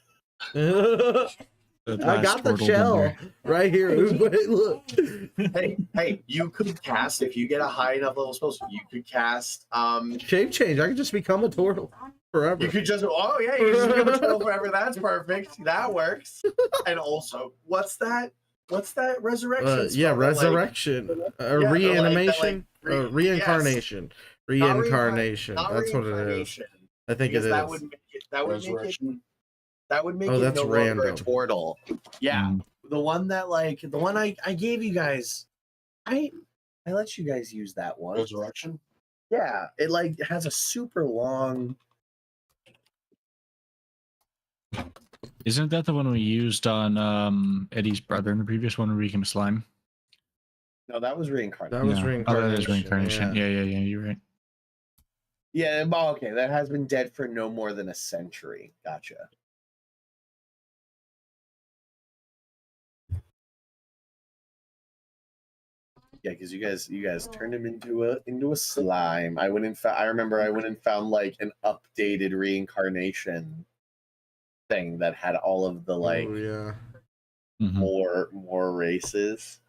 The I last got the turtle shell bender. right here. Wait, look. Hey, you could cast if you get a high enough level spell. You could cast Shape change. I can just become a turtle forever. You could just you can just become a turtle forever. That's perfect. That works. And also, what's that? What's that resurrection? Yeah, spell that, like- resurrection, yeah, that, reanimation, re- reincarnation, yes. reincarnation. Not That's what it is. reincarnation, I think it because is. that would make it. That would make it. Resurrection. That would make Oh, it that's no longer a random. turtle. Yeah, Mm. the one that the one I gave you guys. I let you guys use that one. Resurrection. Yeah, it has a super long. Isn't that the one we used on Eddie's brother in the previous one where he became a slime? No, that was reincarnation. That was No. reincarnation. Oh, that is reincarnation. Yeah. Yeah, you're right. Yeah, okay, that has been dead for no more than a century. Gotcha. Yeah, because you guys turned him into a slime. I remember I went and found like an updated reincarnation thing that had all of the like Oh, yeah. Mhm. more races.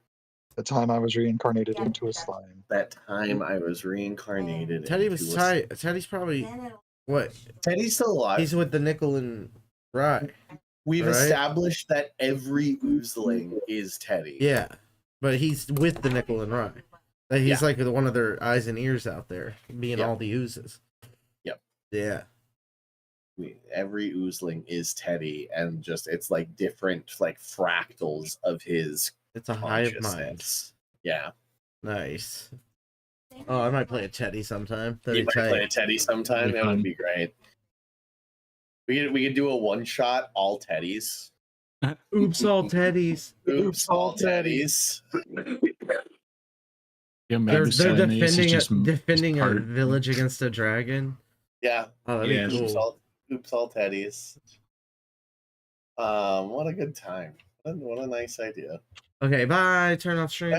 The time I was reincarnated into a slime. That time I was reincarnated. Teddy was into a tight. Teddy's probably what? Teddy's still alive. He's with the nickel and rye. We've right? established that every oozling is Teddy. Yeah, but he's with the nickel and rye. That he's like one of their eyes and ears out there, being all the oozes. Yep. Yeah. Every oozling is Teddy, and just it's like different like fractals of his. It's a hive mind. consciousness. Yeah. Nice. Oh, I might play a Teddy sometime. You That'd might be tight. play a Teddy sometime. That'd be That would fun. be great. We could do a one shot all Teddies. Oops, all Teddies. Oops, all Teddies. Yeah, maybe They're selling these is defending a part- village against a dragon. Yeah. Oh, that'd Yeah, be cool. Oops, all Teddies. What a good time. What a nice idea. Okay, bye. Turn off stream. Bye.